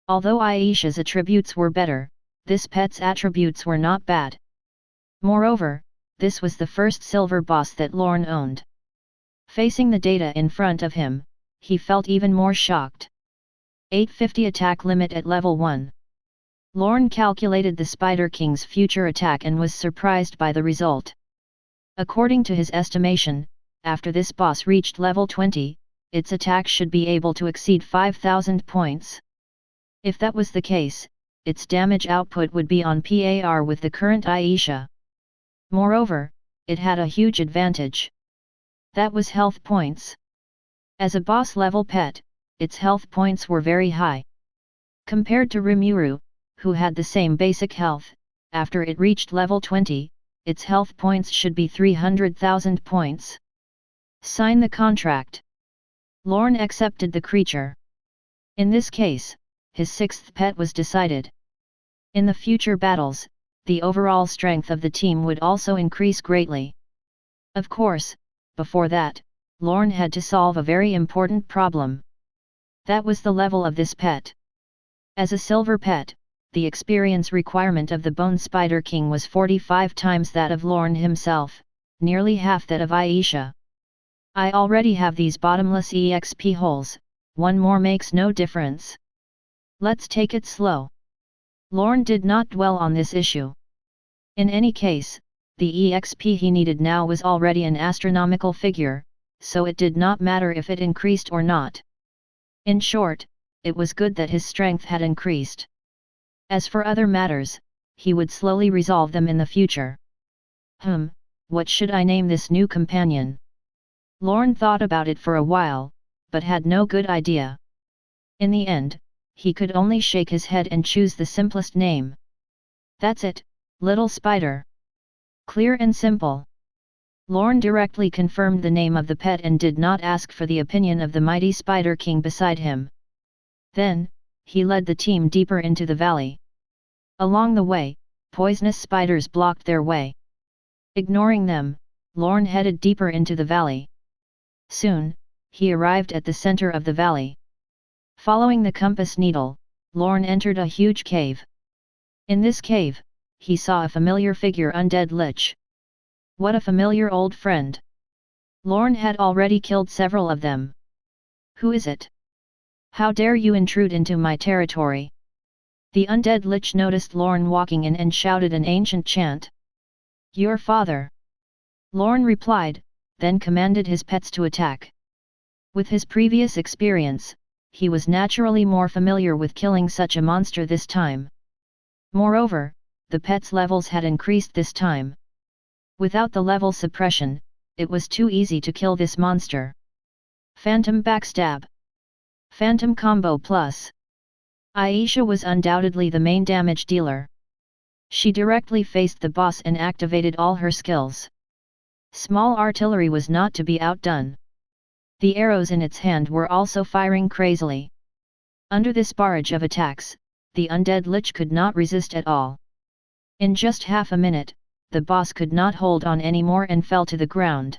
Although Aisha's attributes were better, this pet's attributes were not bad. Moreover, this was the first silver boss that Lorne owned. Facing the data in front of him, he felt even more shocked. 850 attack limit at level 1. Lorne calculated the Spider King's future attack and was surprised by the result. According to his estimation, after this boss reached level 20, its attack should be able to exceed 5,000 points. If that was the case, its damage output would be on par with the current Aisha. Moreover, it had a huge advantage. That was health points. As a boss level pet, its health points were very high. Compared to Rimuru, who had the same basic health, after it reached level 20, its health points should be 300,000 points. Sign the contract. Lorne accepted the creature. In this case, his sixth pet was decided. In the future battles, the overall strength of the team would also increase greatly. Of course, before that, Lorne had to solve a very important problem. That was the level of this pet. As a silver pet, the experience requirement of the Bone Spider King was 45 times that of Lorne himself, nearly half that of Aisha. I already have these bottomless EXP holes, one more makes no difference. Let's take it slow. Lorne did not dwell on this issue. In any case, the EXP he needed now was already an astronomical figure, so it did not matter if it increased or not. In short, it was good that his strength had increased. As for other matters, he would slowly resolve them in the future. What should I name this new companion? Lorne thought about it for a while, but had no good idea. In the end, he could only shake his head and choose the simplest name. That's it, Little Spider. Clear and simple. Lorne directly confirmed the name of the pet and did not ask for the opinion of the mighty Spider King beside him. Then, he led the team deeper into the valley. Along the way, poisonous spiders blocked their way. Ignoring them, Lorne headed deeper into the valley. Soon, he arrived at the center of the valley. Following the compass needle, Lorne entered a huge cave. In this cave, he saw a familiar figure, undead lich. What a familiar old friend! Lorne had already killed several of them. Who is it? How dare you intrude into my territory? The undead lich noticed Lorne walking in and shouted an ancient chant. Your father! Lorne replied, then commanded his pets to attack. With his previous experience, he was naturally more familiar with killing such a monster this time. Moreover, the pets' levels had increased this time. Without the level suppression, it was too easy to kill this monster. Phantom Backstab. Phantom Combo Plus. Aisha was undoubtedly the main damage dealer. She directly faced the boss and activated all her skills. Small artillery was not to be outdone. The arrows in its hand were also firing crazily. Under this barrage of attacks, the undead lich could not resist at all. In just half a minute, the boss could not hold on anymore and fell to the ground.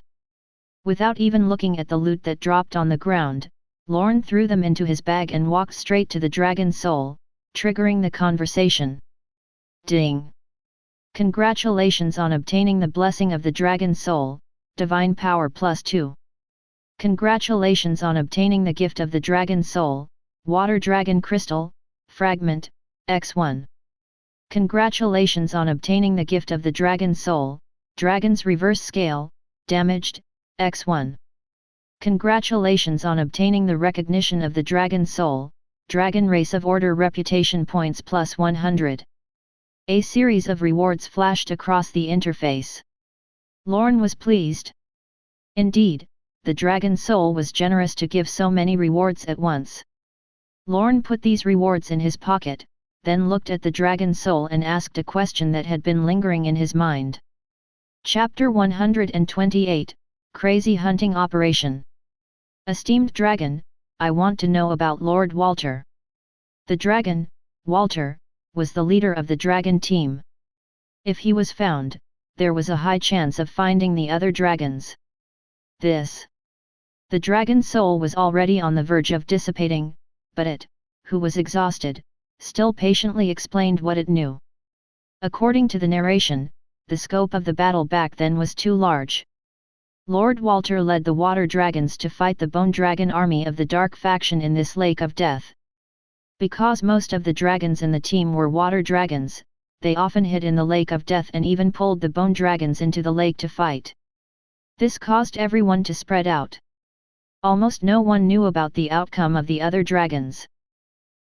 Without even looking at the loot that dropped on the ground, Lorne threw them into his bag and walked straight to the dragon soul, triggering the conversation. Ding! Congratulations on obtaining the blessing of the dragon soul, divine power +2. Congratulations on obtaining the gift of the dragon soul, water dragon crystal, fragment, x1. Congratulations on obtaining the gift of the dragon soul, dragon's reverse scale, damaged, x1. Congratulations on obtaining the recognition of the dragon soul, dragon race of order reputation points +100. A series of rewards flashed across the interface. Lorne was pleased. Indeed, the dragon soul was generous to give so many rewards at once. Lorne put these rewards in his pocket, then looked at the dragon soul and asked a question that had been lingering in his mind. Chapter 128, Crazy Hunting Operation. Esteemed dragon, I want to know about Lord Walter. The dragon, Walter, was the leader of the dragon team. If he was found, there was a high chance of finding the other dragons. The dragon soul was already on the verge of dissipating, but it, who was exhausted, still patiently explained what it knew. According to the narration, the scope of the battle back then was too large. Lord Walter led the water dragons to fight the bone dragon army of the dark faction in this lake of death. Because most of the dragons in the team were water dragons, they often hid in the lake of death and even pulled the bone dragons into the lake to fight. This caused everyone to spread out. Almost no one knew about the outcome of the other dragons.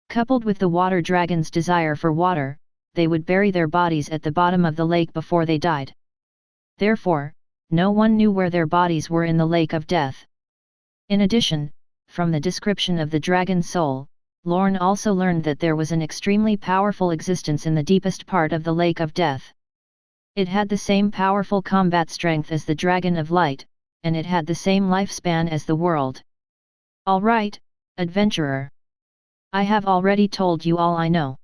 Coupled with the water dragons' desire for water, they would bury their bodies at the bottom of the lake before they died. Therefore, no one knew where their bodies were in the lake of death. In addition, from the description of the dragon's soul, Lorne also learned that there was an extremely powerful existence in the deepest part of the lake of death. It had the same powerful combat strength as the dragon of light, and it had the same lifespan as the world. Alright, adventurer. I have already told you all I know.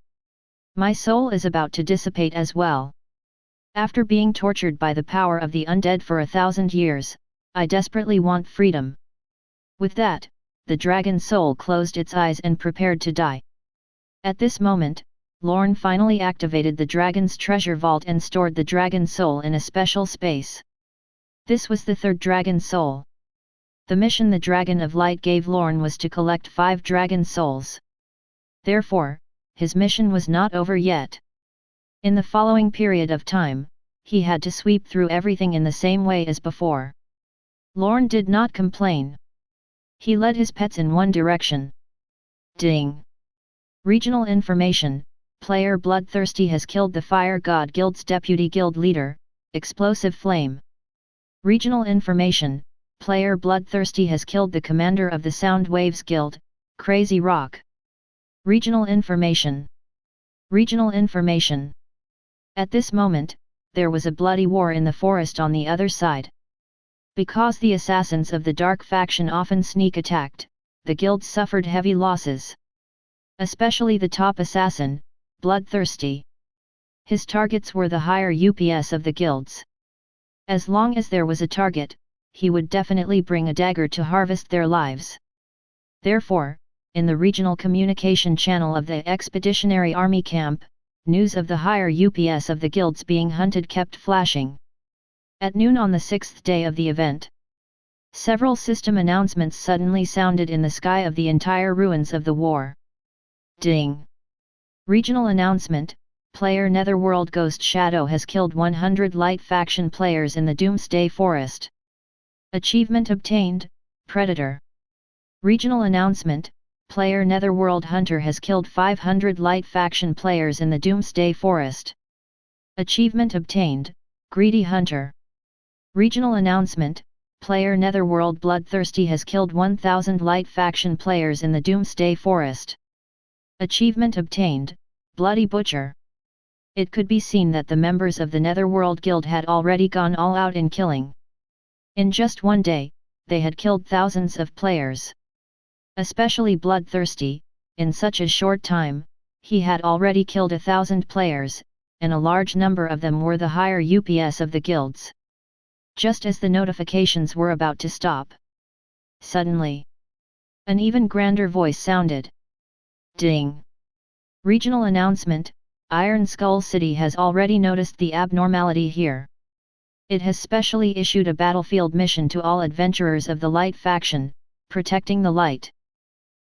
My soul is about to dissipate as well. After being tortured by the power of the undead for 1,000 years, I desperately want freedom. With that, the dragon's soul closed its eyes and prepared to die. At this moment, Lorne finally activated the dragon's treasure vault and stored the dragon's soul in a special space. This was the third dragon's soul. The mission the Dragon of Light gave Lorne was to collect 5 dragon souls. Therefore, his mission was not over yet. In the following period of time, he had to sweep through everything in the same way as before. Lorne did not complain. He led his pets in one direction. Ding! Regional information: player Bloodthirsty has killed the Fire God Guild's deputy guild leader, Explosive Flame. Regional information: player Bloodthirsty has killed the commander of the Sound Waves Guild, Crazy Rock. Regional information. Regional information. At this moment, there was a bloody war in the forest on the other side. Because the assassins of the Dark faction often sneak attacked, the guilds suffered heavy losses. Especially the top assassin, Bloodthirsty. His targets were the higher UPS of the guilds. As long as there was a target, he would definitely bring a dagger to harvest their lives. Therefore, in the regional communication channel of the Expeditionary Army Camp, news of the higher UPS of the guilds being hunted kept flashing. At noon on the 6th day of the event, several system announcements suddenly sounded in the sky of the entire ruins of the war. Ding! Regional announcement: player Netherworld Ghost Shadow has killed 100 Light faction players in the Doomsday Forest. Achievement obtained: Predator. Regional announcement: player Netherworld Hunter has killed 500 Light faction players in the Doomsday Forest. Achievement obtained: Greedy Hunter. Regional announcement: player Netherworld Bloodthirsty has killed 1000 Light faction players in the Doomsday Forest. Achievement obtained: Bloody Butcher. It could be seen that the members of the Netherworld Guild had already gone all out in killing. In just one day, they had killed thousands of players. Especially Bloodthirsty, in such a short time, he had already killed 1,000 players, and a large number of them were the higher UPS of the guilds. Just as the notifications were about to stop, suddenly, an even grander voice sounded. Ding! Regional announcement: Iron Skull City has already noticed the abnormality here. It has specially issued a battlefield mission to all adventurers of the Light faction, protecting the Light.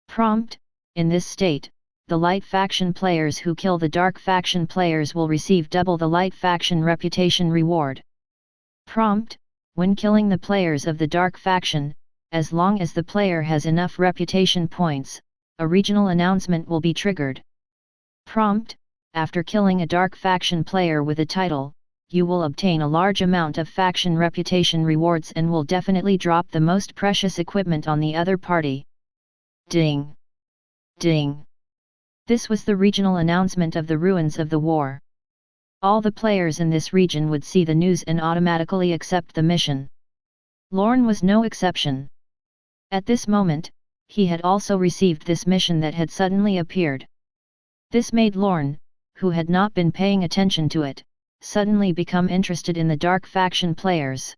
Prompt: in this state, the Light faction players who kill the Dark faction players will receive double the Light faction reputation reward. Prompt: when killing the players of the Dark faction, as long as the player has enough reputation points, a regional announcement will be triggered. Prompt: after killing a Dark faction player with a title, you will obtain a large amount of faction reputation rewards and will definitely drop the most precious equipment on the other party. Ding! Ding! This was the regional announcement of the ruins of the war. All the players in this region would see the news and automatically accept the mission. Lorne was no exception. At this moment, he had also received this mission that had suddenly appeared. This made Lorne, who had not been paying attention to it, suddenly become interested in the Dark faction players.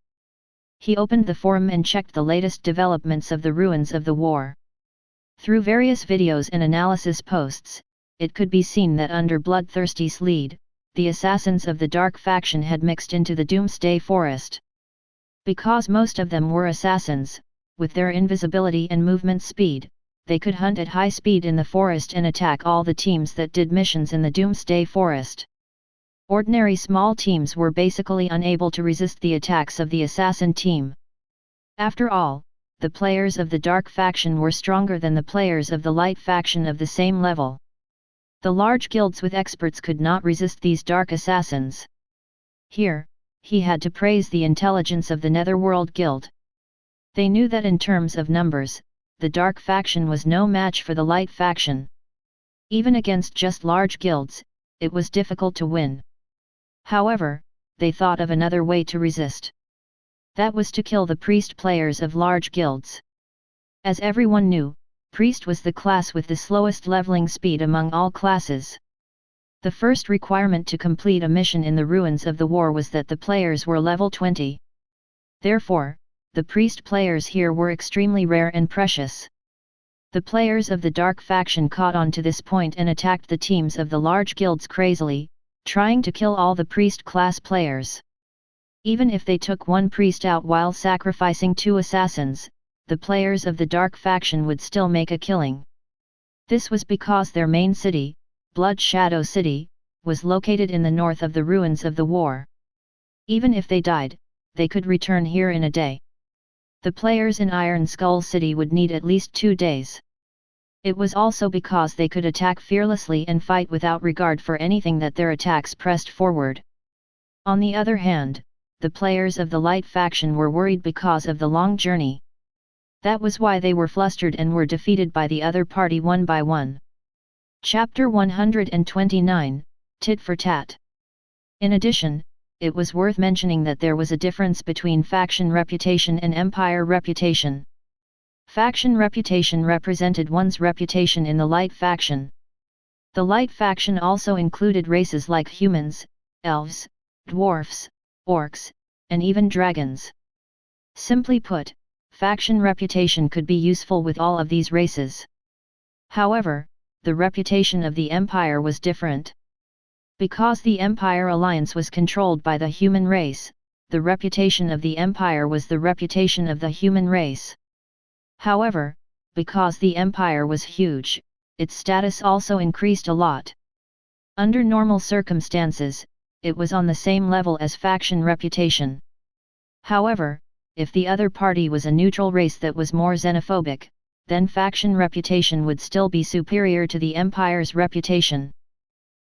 He opened the forum and checked the latest developments of the ruins of the war. Through various videos and analysis posts, it could be seen that under Bloodthirsty's lead, the assassins of the Dark faction had mixed into the Doomsday Forest. Because most of them were assassins, with their invisibility and movement speed, they could hunt at high speed in the forest and attack all the teams that did missions in the Doomsday Forest. Ordinary small teams were basically unable to resist the attacks of the assassin team. After all, the players of the Dark faction were stronger than the players of the Light faction of the same level. The large guilds with experts could not resist these dark assassins. Here, he had to praise the intelligence of the Netherworld Guild. They knew that in terms of numbers, the Dark faction was no match for the Light faction. Even against just large guilds, it was difficult to win. However, they thought of another way to resist. That was to kill the priest players of large guilds. As everyone knew, priest was the class with the slowest leveling speed among all classes. The first requirement to complete a mission in the ruins of the war was that the players were level 20. Therefore, the priest players here were extremely rare and precious. The players of the Dark faction caught on to this point and attacked the teams of the large guilds crazily, trying to kill all the priest class players. Even if they took one priest out while sacrificing 2 assassins, the players of the Dark faction would still make a killing. This was because their main city, Blood Shadow City, was located in the north of the ruins of the war. Even if they died, they could return here in a day. The players in Iron Skull City would need at least 2 days. It was also because they could attack fearlessly and fight without regard for anything that their attacks pressed forward. On the other hand, the players of the Light faction were worried because of the long journey. That was why they were flustered and were defeated by the other party one by one. Chapter 129, Tit for Tat. In addition, it was worth mentioning that there was a difference between faction reputation and empire reputation. Faction reputation represented one's reputation in the Light faction. The Light faction also included races like humans, elves, dwarfs, orcs, and even dragons. Simply put, faction reputation could be useful with all of these races. However, the reputation of the Empire was different. Because the Empire Alliance was controlled by the human race, the reputation of the Empire was the reputation of the human race. However, because the Empire was huge, its status also increased a lot. Under normal circumstances, it was on the same level as faction reputation. However, if the other party was a neutral race that was more xenophobic, then faction reputation would still be superior to the Empire's reputation.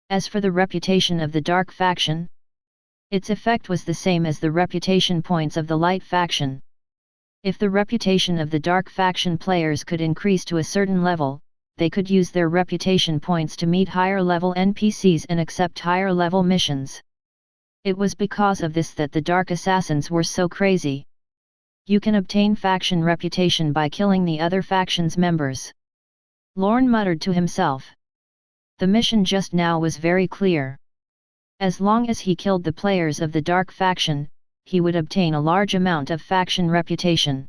As for the reputation of the Dark faction, its effect was the same as the reputation points of the Light faction. If the reputation of the Dark faction players could increase to a certain level, they could use their reputation points to meet higher level NPCs and accept higher level missions. It was because of this that the Dark assassins were so crazy. You can obtain faction reputation by killing the other faction's members. Lorne muttered to himself. The mission just now was very clear. As long as he killed the players of the Dark faction, he would obtain a large amount of faction reputation.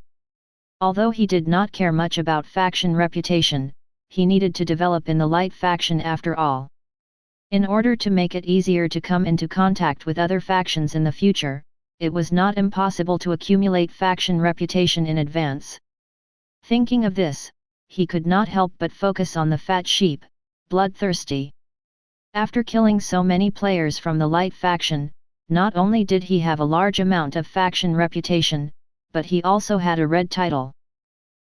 Although he did not care much about faction reputation, he needed to develop in the Light faction after all. In order to make it easier to come into contact with other factions in the future, it was not impossible to accumulate faction reputation in advance. Thinking of this, he could not help but focus on the fat sheep, Bloodthirsty. After killing so many players from the Light faction, not only did he have a large amount of faction reputation, but he also had a red title.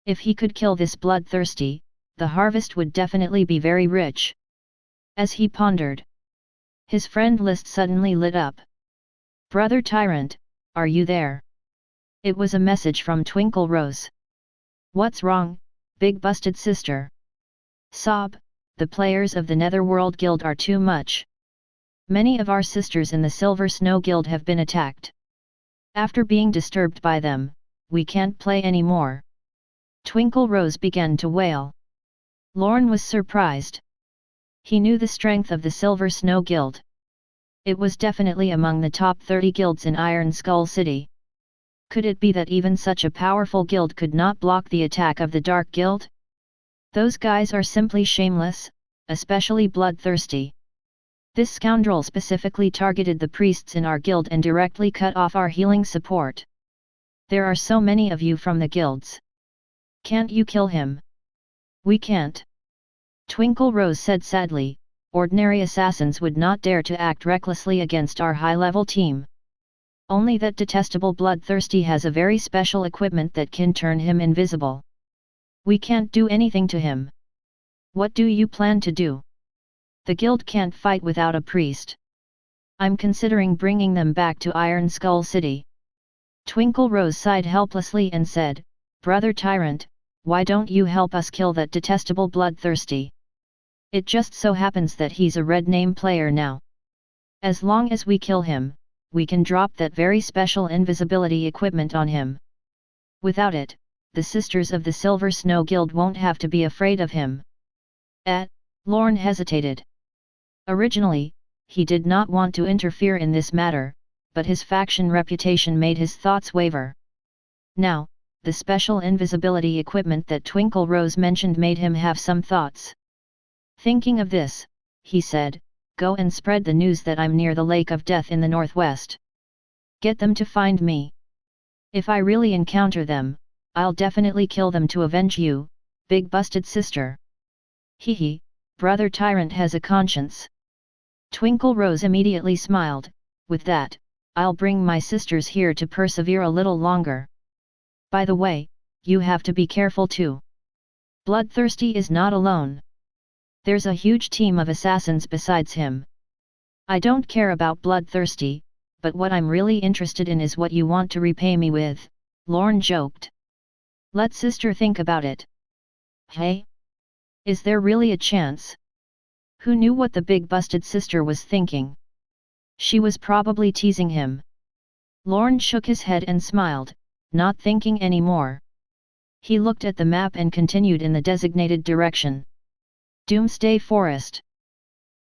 If he could kill this Bloodthirsty, the harvest would definitely be very rich. As he pondered, his friend list suddenly lit up. Brother Tyrant, are you there? It was a message from Twinkle Rose. What's wrong, big busted sister? Sob, the players of the Netherworld Guild are too much. Many of our sisters in the Silver Snow Guild have been attacked. After being disturbed by them, we can't play anymore. Twinkle Rose began to wail. Lorne was surprised. He knew the strength of the Silver Snow Guild. It was definitely among the top 30 guilds in Iron Skull City. Could it be that even such a powerful guild could not block the attack of the Dark Guild? Those guys are simply shameless, especially Bloodthirsty. This scoundrel specifically targeted the priests in our guild and directly cut off our healing support. There are so many of you from the guilds. Can't you kill him? We can't. Twinkle Rose said sadly, ordinary assassins would not dare to act recklessly against our high-level team. Only that detestable Bloodthirsty has a very special equipment that can turn him invisible. We can't do anything to him. What do you plan to do? The guild can't fight without a priest. I'm considering bringing them back to Iron Skull City. Twinkle Rose sighed helplessly and said, Brother Tyrant, why don't you help us kill that detestable Bloodthirsty? It just so happens that he's a red name player now. As long as we kill him, we can drop that very special invisibility equipment on him. Without it, the Sisters of the Silver Snow Guild won't have to be afraid of him. Lorne hesitated. Originally, he did not want to interfere in this matter, but his faction reputation made his thoughts waver. Now, the special invisibility equipment that Twinkle Rose mentioned made him have some thoughts. Thinking of this, he said, Go and spread the news that I'm near the Lake of Death in the northwest. Get them to find me. If I really encounter them, I'll definitely kill them to avenge you, big busted sister. Hee, Brother Tyrant has a conscience. Twinkle Rose immediately smiled, with that, I'll bring my sisters here to persevere a little longer. By the way, you have to be careful too. Bloodthirsty is not alone. There's a huge team of assassins besides him. I don't care about Bloodthirsty, but what I'm really interested in is what you want to repay me with, Lorne joked. Let sister think about it. Hey? Is there really a chance? Who knew what the big busted sister was thinking? She was probably teasing him. Lorne shook his head and smiled, not thinking any more. He looked at the map and continued in the designated direction. Doomsday Forest.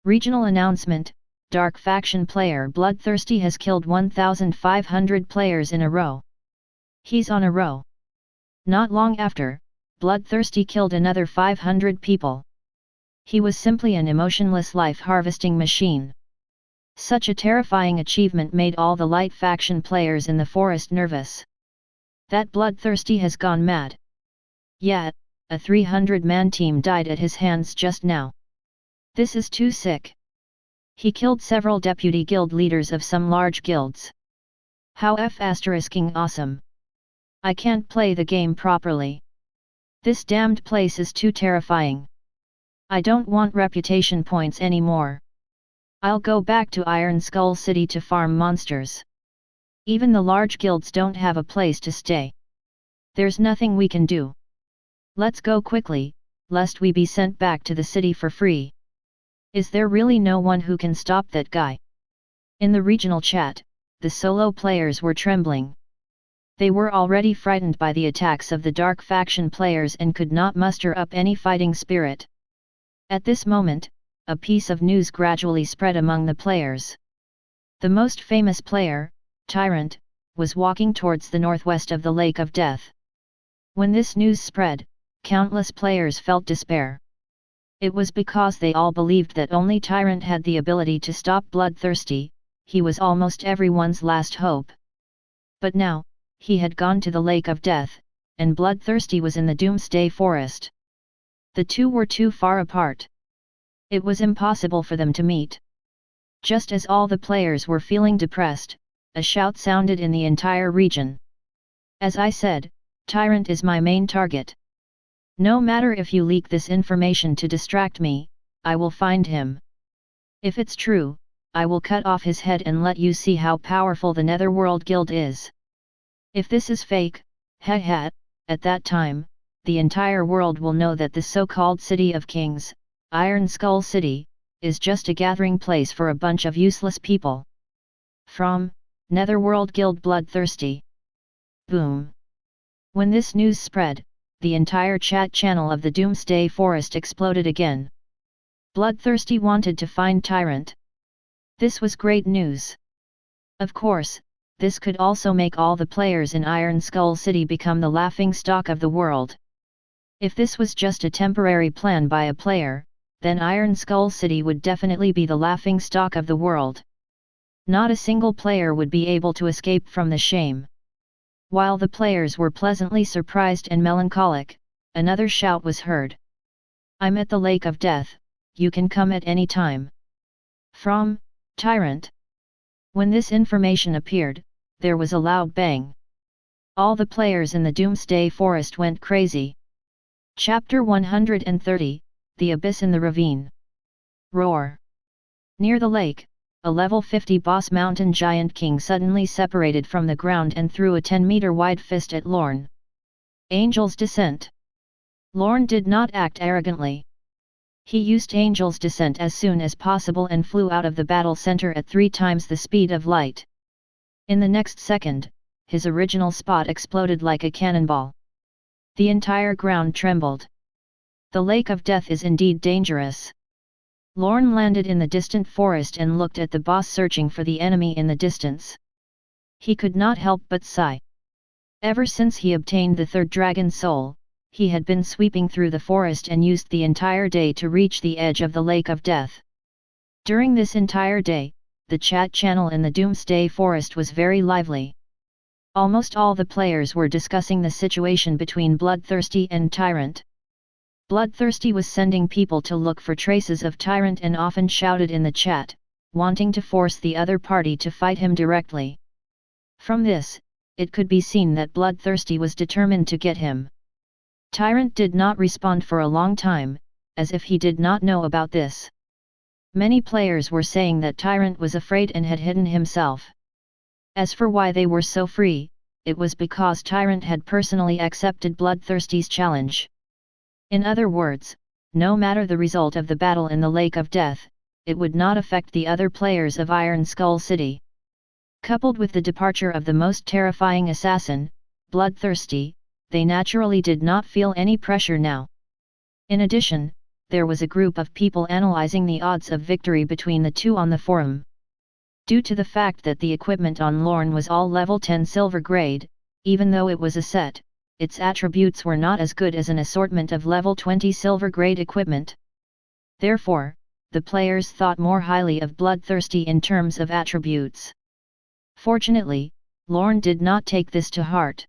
Regional announcement, Dark Faction player Bloodthirsty has killed 1,500 players in a row. He's on a row. Not long after, Bloodthirsty killed another 500 people. He was simply an emotionless life-harvesting machine. Such a terrifying achievement made all the light faction players in the forest nervous. That Bloodthirsty has gone mad. Yeah, a 300-man team died at his hands just now. This is too sick. He killed several deputy guild leaders of some large guilds. How awesome. I can't play the game properly. This damned place is too terrifying. I don't want reputation points anymore. I'll go back to Iron Skull City to farm monsters. Even the large guilds don't have a place to stay. There's nothing we can do. Let's go quickly, lest we be sent back to the city for free. Is there really no one who can stop that guy? In the regional chat, the solo players were trembling. They were already frightened by the attacks of the Dark Faction players and could not muster up any fighting spirit. At this moment, a piece of news gradually spread among the players. The most famous player, Tyrant, was walking towards the northwest of the Lake of Death. When this news spread, countless players felt despair. It was because they all believed that only Tyrant had the ability to stop Bloodthirsty. He was almost everyone's last hope. But now, he had gone to the Lake of Death, and Bloodthirsty was in the Doomsday Forest. The two were too far apart. It was impossible for them to meet. Just as all the players were feeling depressed, a shout sounded in the entire region. As I said, Tyrant is my main target. No matter if you leak this information to distract me, I will find him. If it's true, I will cut off his head and let you see how powerful the Netherworld Guild is. If this is fake, at that time, the entire world will know that the so-called City of Kings, Iron Skull City, is just a gathering place for a bunch of useless people. From Netherworld Guild Bloodthirsty. Boom. When this news spread, the entire chat channel of the Doomsday Forest exploded again. Bloodthirsty wanted to find Tyrant. This was great news. Of course, this could also make all the players in Iron Skull City become the laughing stock of the world. If this was just a temporary plan by a player, then Iron Skull City would definitely be the laughing stock of the world. Not a single player would be able to escape from the shame. While the players were pleasantly surprised and melancholic, another shout was heard. "I'm at the Lake of Death, you can come at any time." From Tyrant. When this information appeared, there was a loud bang. All the players in the Doomsday Forest went crazy. Chapter 130, The Abyss in the Ravine. Roar. Near the lake, a level 50 boss mountain giant king suddenly separated from the ground and threw a 10-meter wide fist at Lorne. Angel's Descent. Lorne did not act arrogantly. He used Angel's Descent as soon as possible and flew out of the battle center at 3 times the speed of light. In the next second, his original spot exploded like a cannonball. The entire ground trembled. The Lake of Death is indeed dangerous. Lorne landed in the distant forest and looked at the boss searching for the enemy in the distance. He could not help but sigh. Ever since he obtained the 3rd dragon soul, he had been sweeping through the forest and used the entire day to reach the edge of the Lake of Death. During this entire day, the chat channel in the Doomsday Forest was very lively. Almost all the players were discussing the situation between Bloodthirsty and Tyrant. Bloodthirsty was sending people to look for traces of Tyrant and often shouted in the chat, wanting to force the other party to fight him directly. From this, it could be seen that Bloodthirsty was determined to get him. Tyrant did not respond for a long time, as if he did not know about this. Many players were saying that Tyrant was afraid and had hidden himself. As for why they were so free, it was because Tyrant had personally accepted Bloodthirsty's challenge. In other words, no matter the result of the battle in the Lake of Death, it would not affect the other players of Iron Skull City. Coupled with the departure of the most terrifying assassin, Bloodthirsty, they naturally did not feel any pressure now. In addition, there was a group of people analyzing the odds of victory between the two on the forum. Due to the fact that the equipment on Lorne was all level 10 silver grade, even though it was a set, its attributes were not as good as an assortment of level 20 silver grade equipment. Therefore, the players thought more highly of Bloodthirsty in terms of attributes. Fortunately, Lorne did not take this to heart.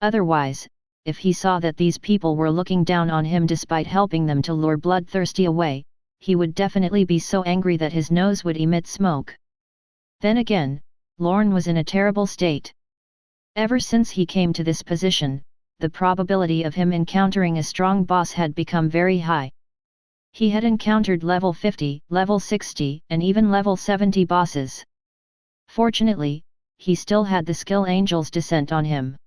Otherwise, if he saw that these people were looking down on him despite helping them to lure Bloodthirsty away, he would definitely be so angry that his nose would emit smoke. Then again, Lorne was in a terrible state. Ever since he came to this position, the probability of him encountering a strong boss had become very high. He had encountered level 50, level 60, and even level 70 bosses. Fortunately, he still had the skill Angel's Descent on him.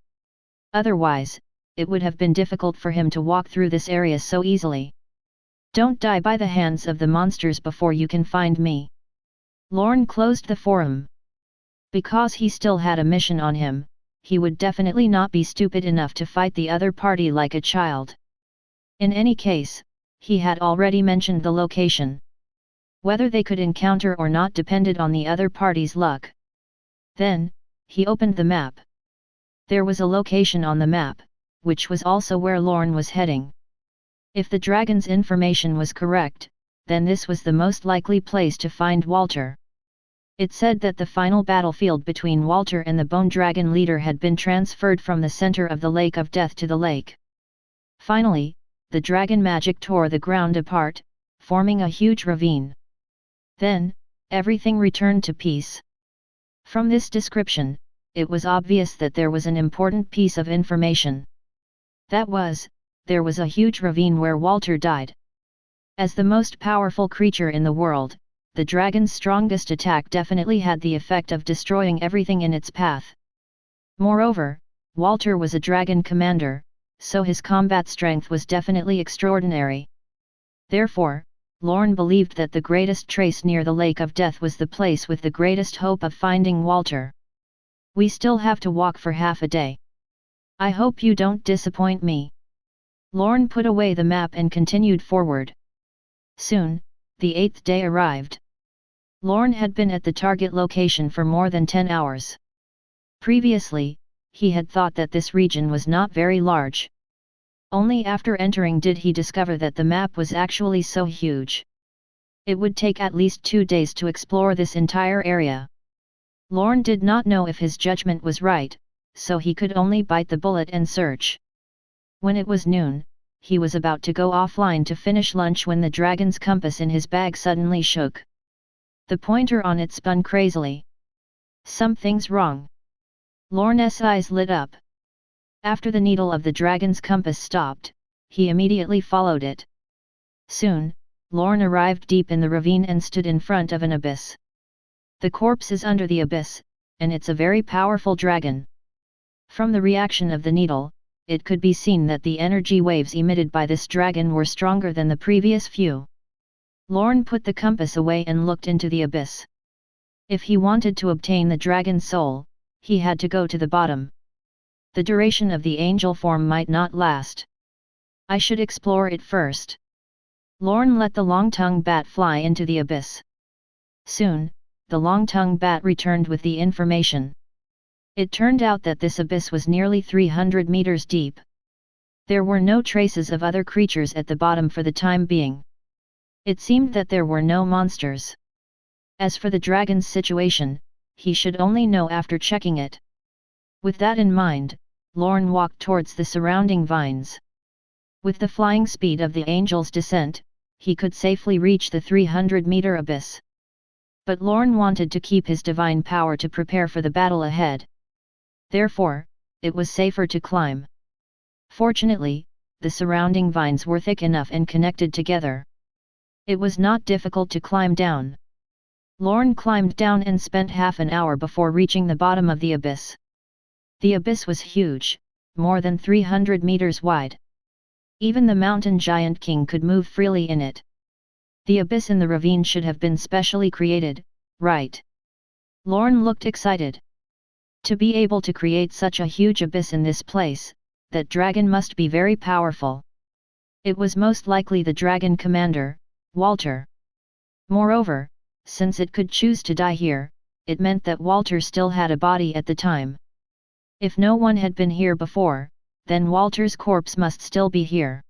Otherwise, it would have been difficult for him to walk through this area so easily. Don't die by the hands of the monsters before you can find me. Lorne closed the forum. Because he still had a mission on him, he would definitely not be stupid enough to fight the other party like a child. In any case, he had already mentioned the location. Whether they could encounter or not depended on the other party's luck. Then, he opened the map. There was a location on the map, which was also where Lorne was heading. If the dragon's information was correct, then this was the most likely place to find Walter. It said that the final battlefield between Walter and the Bone Dragon leader had been transferred from the center of the Lake of Death to the lake. Finally, the dragon magic tore the ground apart, forming a huge ravine. Then, everything returned to peace. From this description, it was obvious that there was an important piece of information. That was, there was a huge ravine where Walter died. As the most powerful creature in the world, the dragon's strongest attack definitely had the effect of destroying everything in its path. Moreover, Walter was a dragon commander, so his combat strength was definitely extraordinary. Therefore, Lorne believed that the greatest trace near the Lake of Death was the place with the greatest hope of finding Walter. We still have to walk for half a day. I hope you don't disappoint me. Lorne put away the map and continued forward. Soon, the 8th day arrived. Lorne had been at the target location for more than 10 hours. Previously, he had thought that this region was not very large. Only after entering did he discover that the map was actually so huge. It would take at least 2 days to explore this entire area. Lorne did not know if his judgment was right, so he could only bite the bullet and search. When it was noon, he was about to go offline to finish lunch when the dragon's compass in his bag suddenly shook. The pointer on it spun crazily. Something's wrong. Lorne's eyes lit up. After the needle of the dragon's compass stopped, he immediately followed it. Soon, Lorne arrived deep in the ravine and stood in front of an abyss. The corpse is under the abyss, and it's a very powerful dragon. From the reaction of the needle, it could be seen that the energy waves emitted by this dragon were stronger than the previous few. Lorne put the compass away and looked into the abyss. If he wanted to obtain the dragon's soul, he had to go to the bottom. The duration of the angel form might not last. I should explore it first. Lorne let the long-tongued bat fly into the abyss. Soon, the long-tongued bat returned with the information. It turned out that this abyss was nearly 300 meters deep. There were no traces of other creatures at the bottom for the time being. It seemed that there were no monsters. As for the dragon's situation, he should only know after checking it. With that in mind, Lorne walked towards the surrounding vines. With the flying speed of the angel's descent, he could safely reach the 300-meter abyss. But Lorne wanted to keep his divine power to prepare for the battle ahead. Therefore, it was safer to climb. Fortunately, the surrounding vines were thick enough and connected together. It was not difficult to climb down. Lorne climbed down and spent half an hour before reaching the bottom of the abyss. The abyss was huge, more than 300 meters wide. Even the mountain giant king could move freely in it. The abyss in the ravine should have been specially created, right? Lorne looked excited. To be able to create such a huge abyss in this place, that dragon must be very powerful. It was most likely the dragon commander, Walter. Moreover, since it could choose to die here, it meant that Walter still had a body at the time. If no one had been here before, then Walter's corpse must still be here.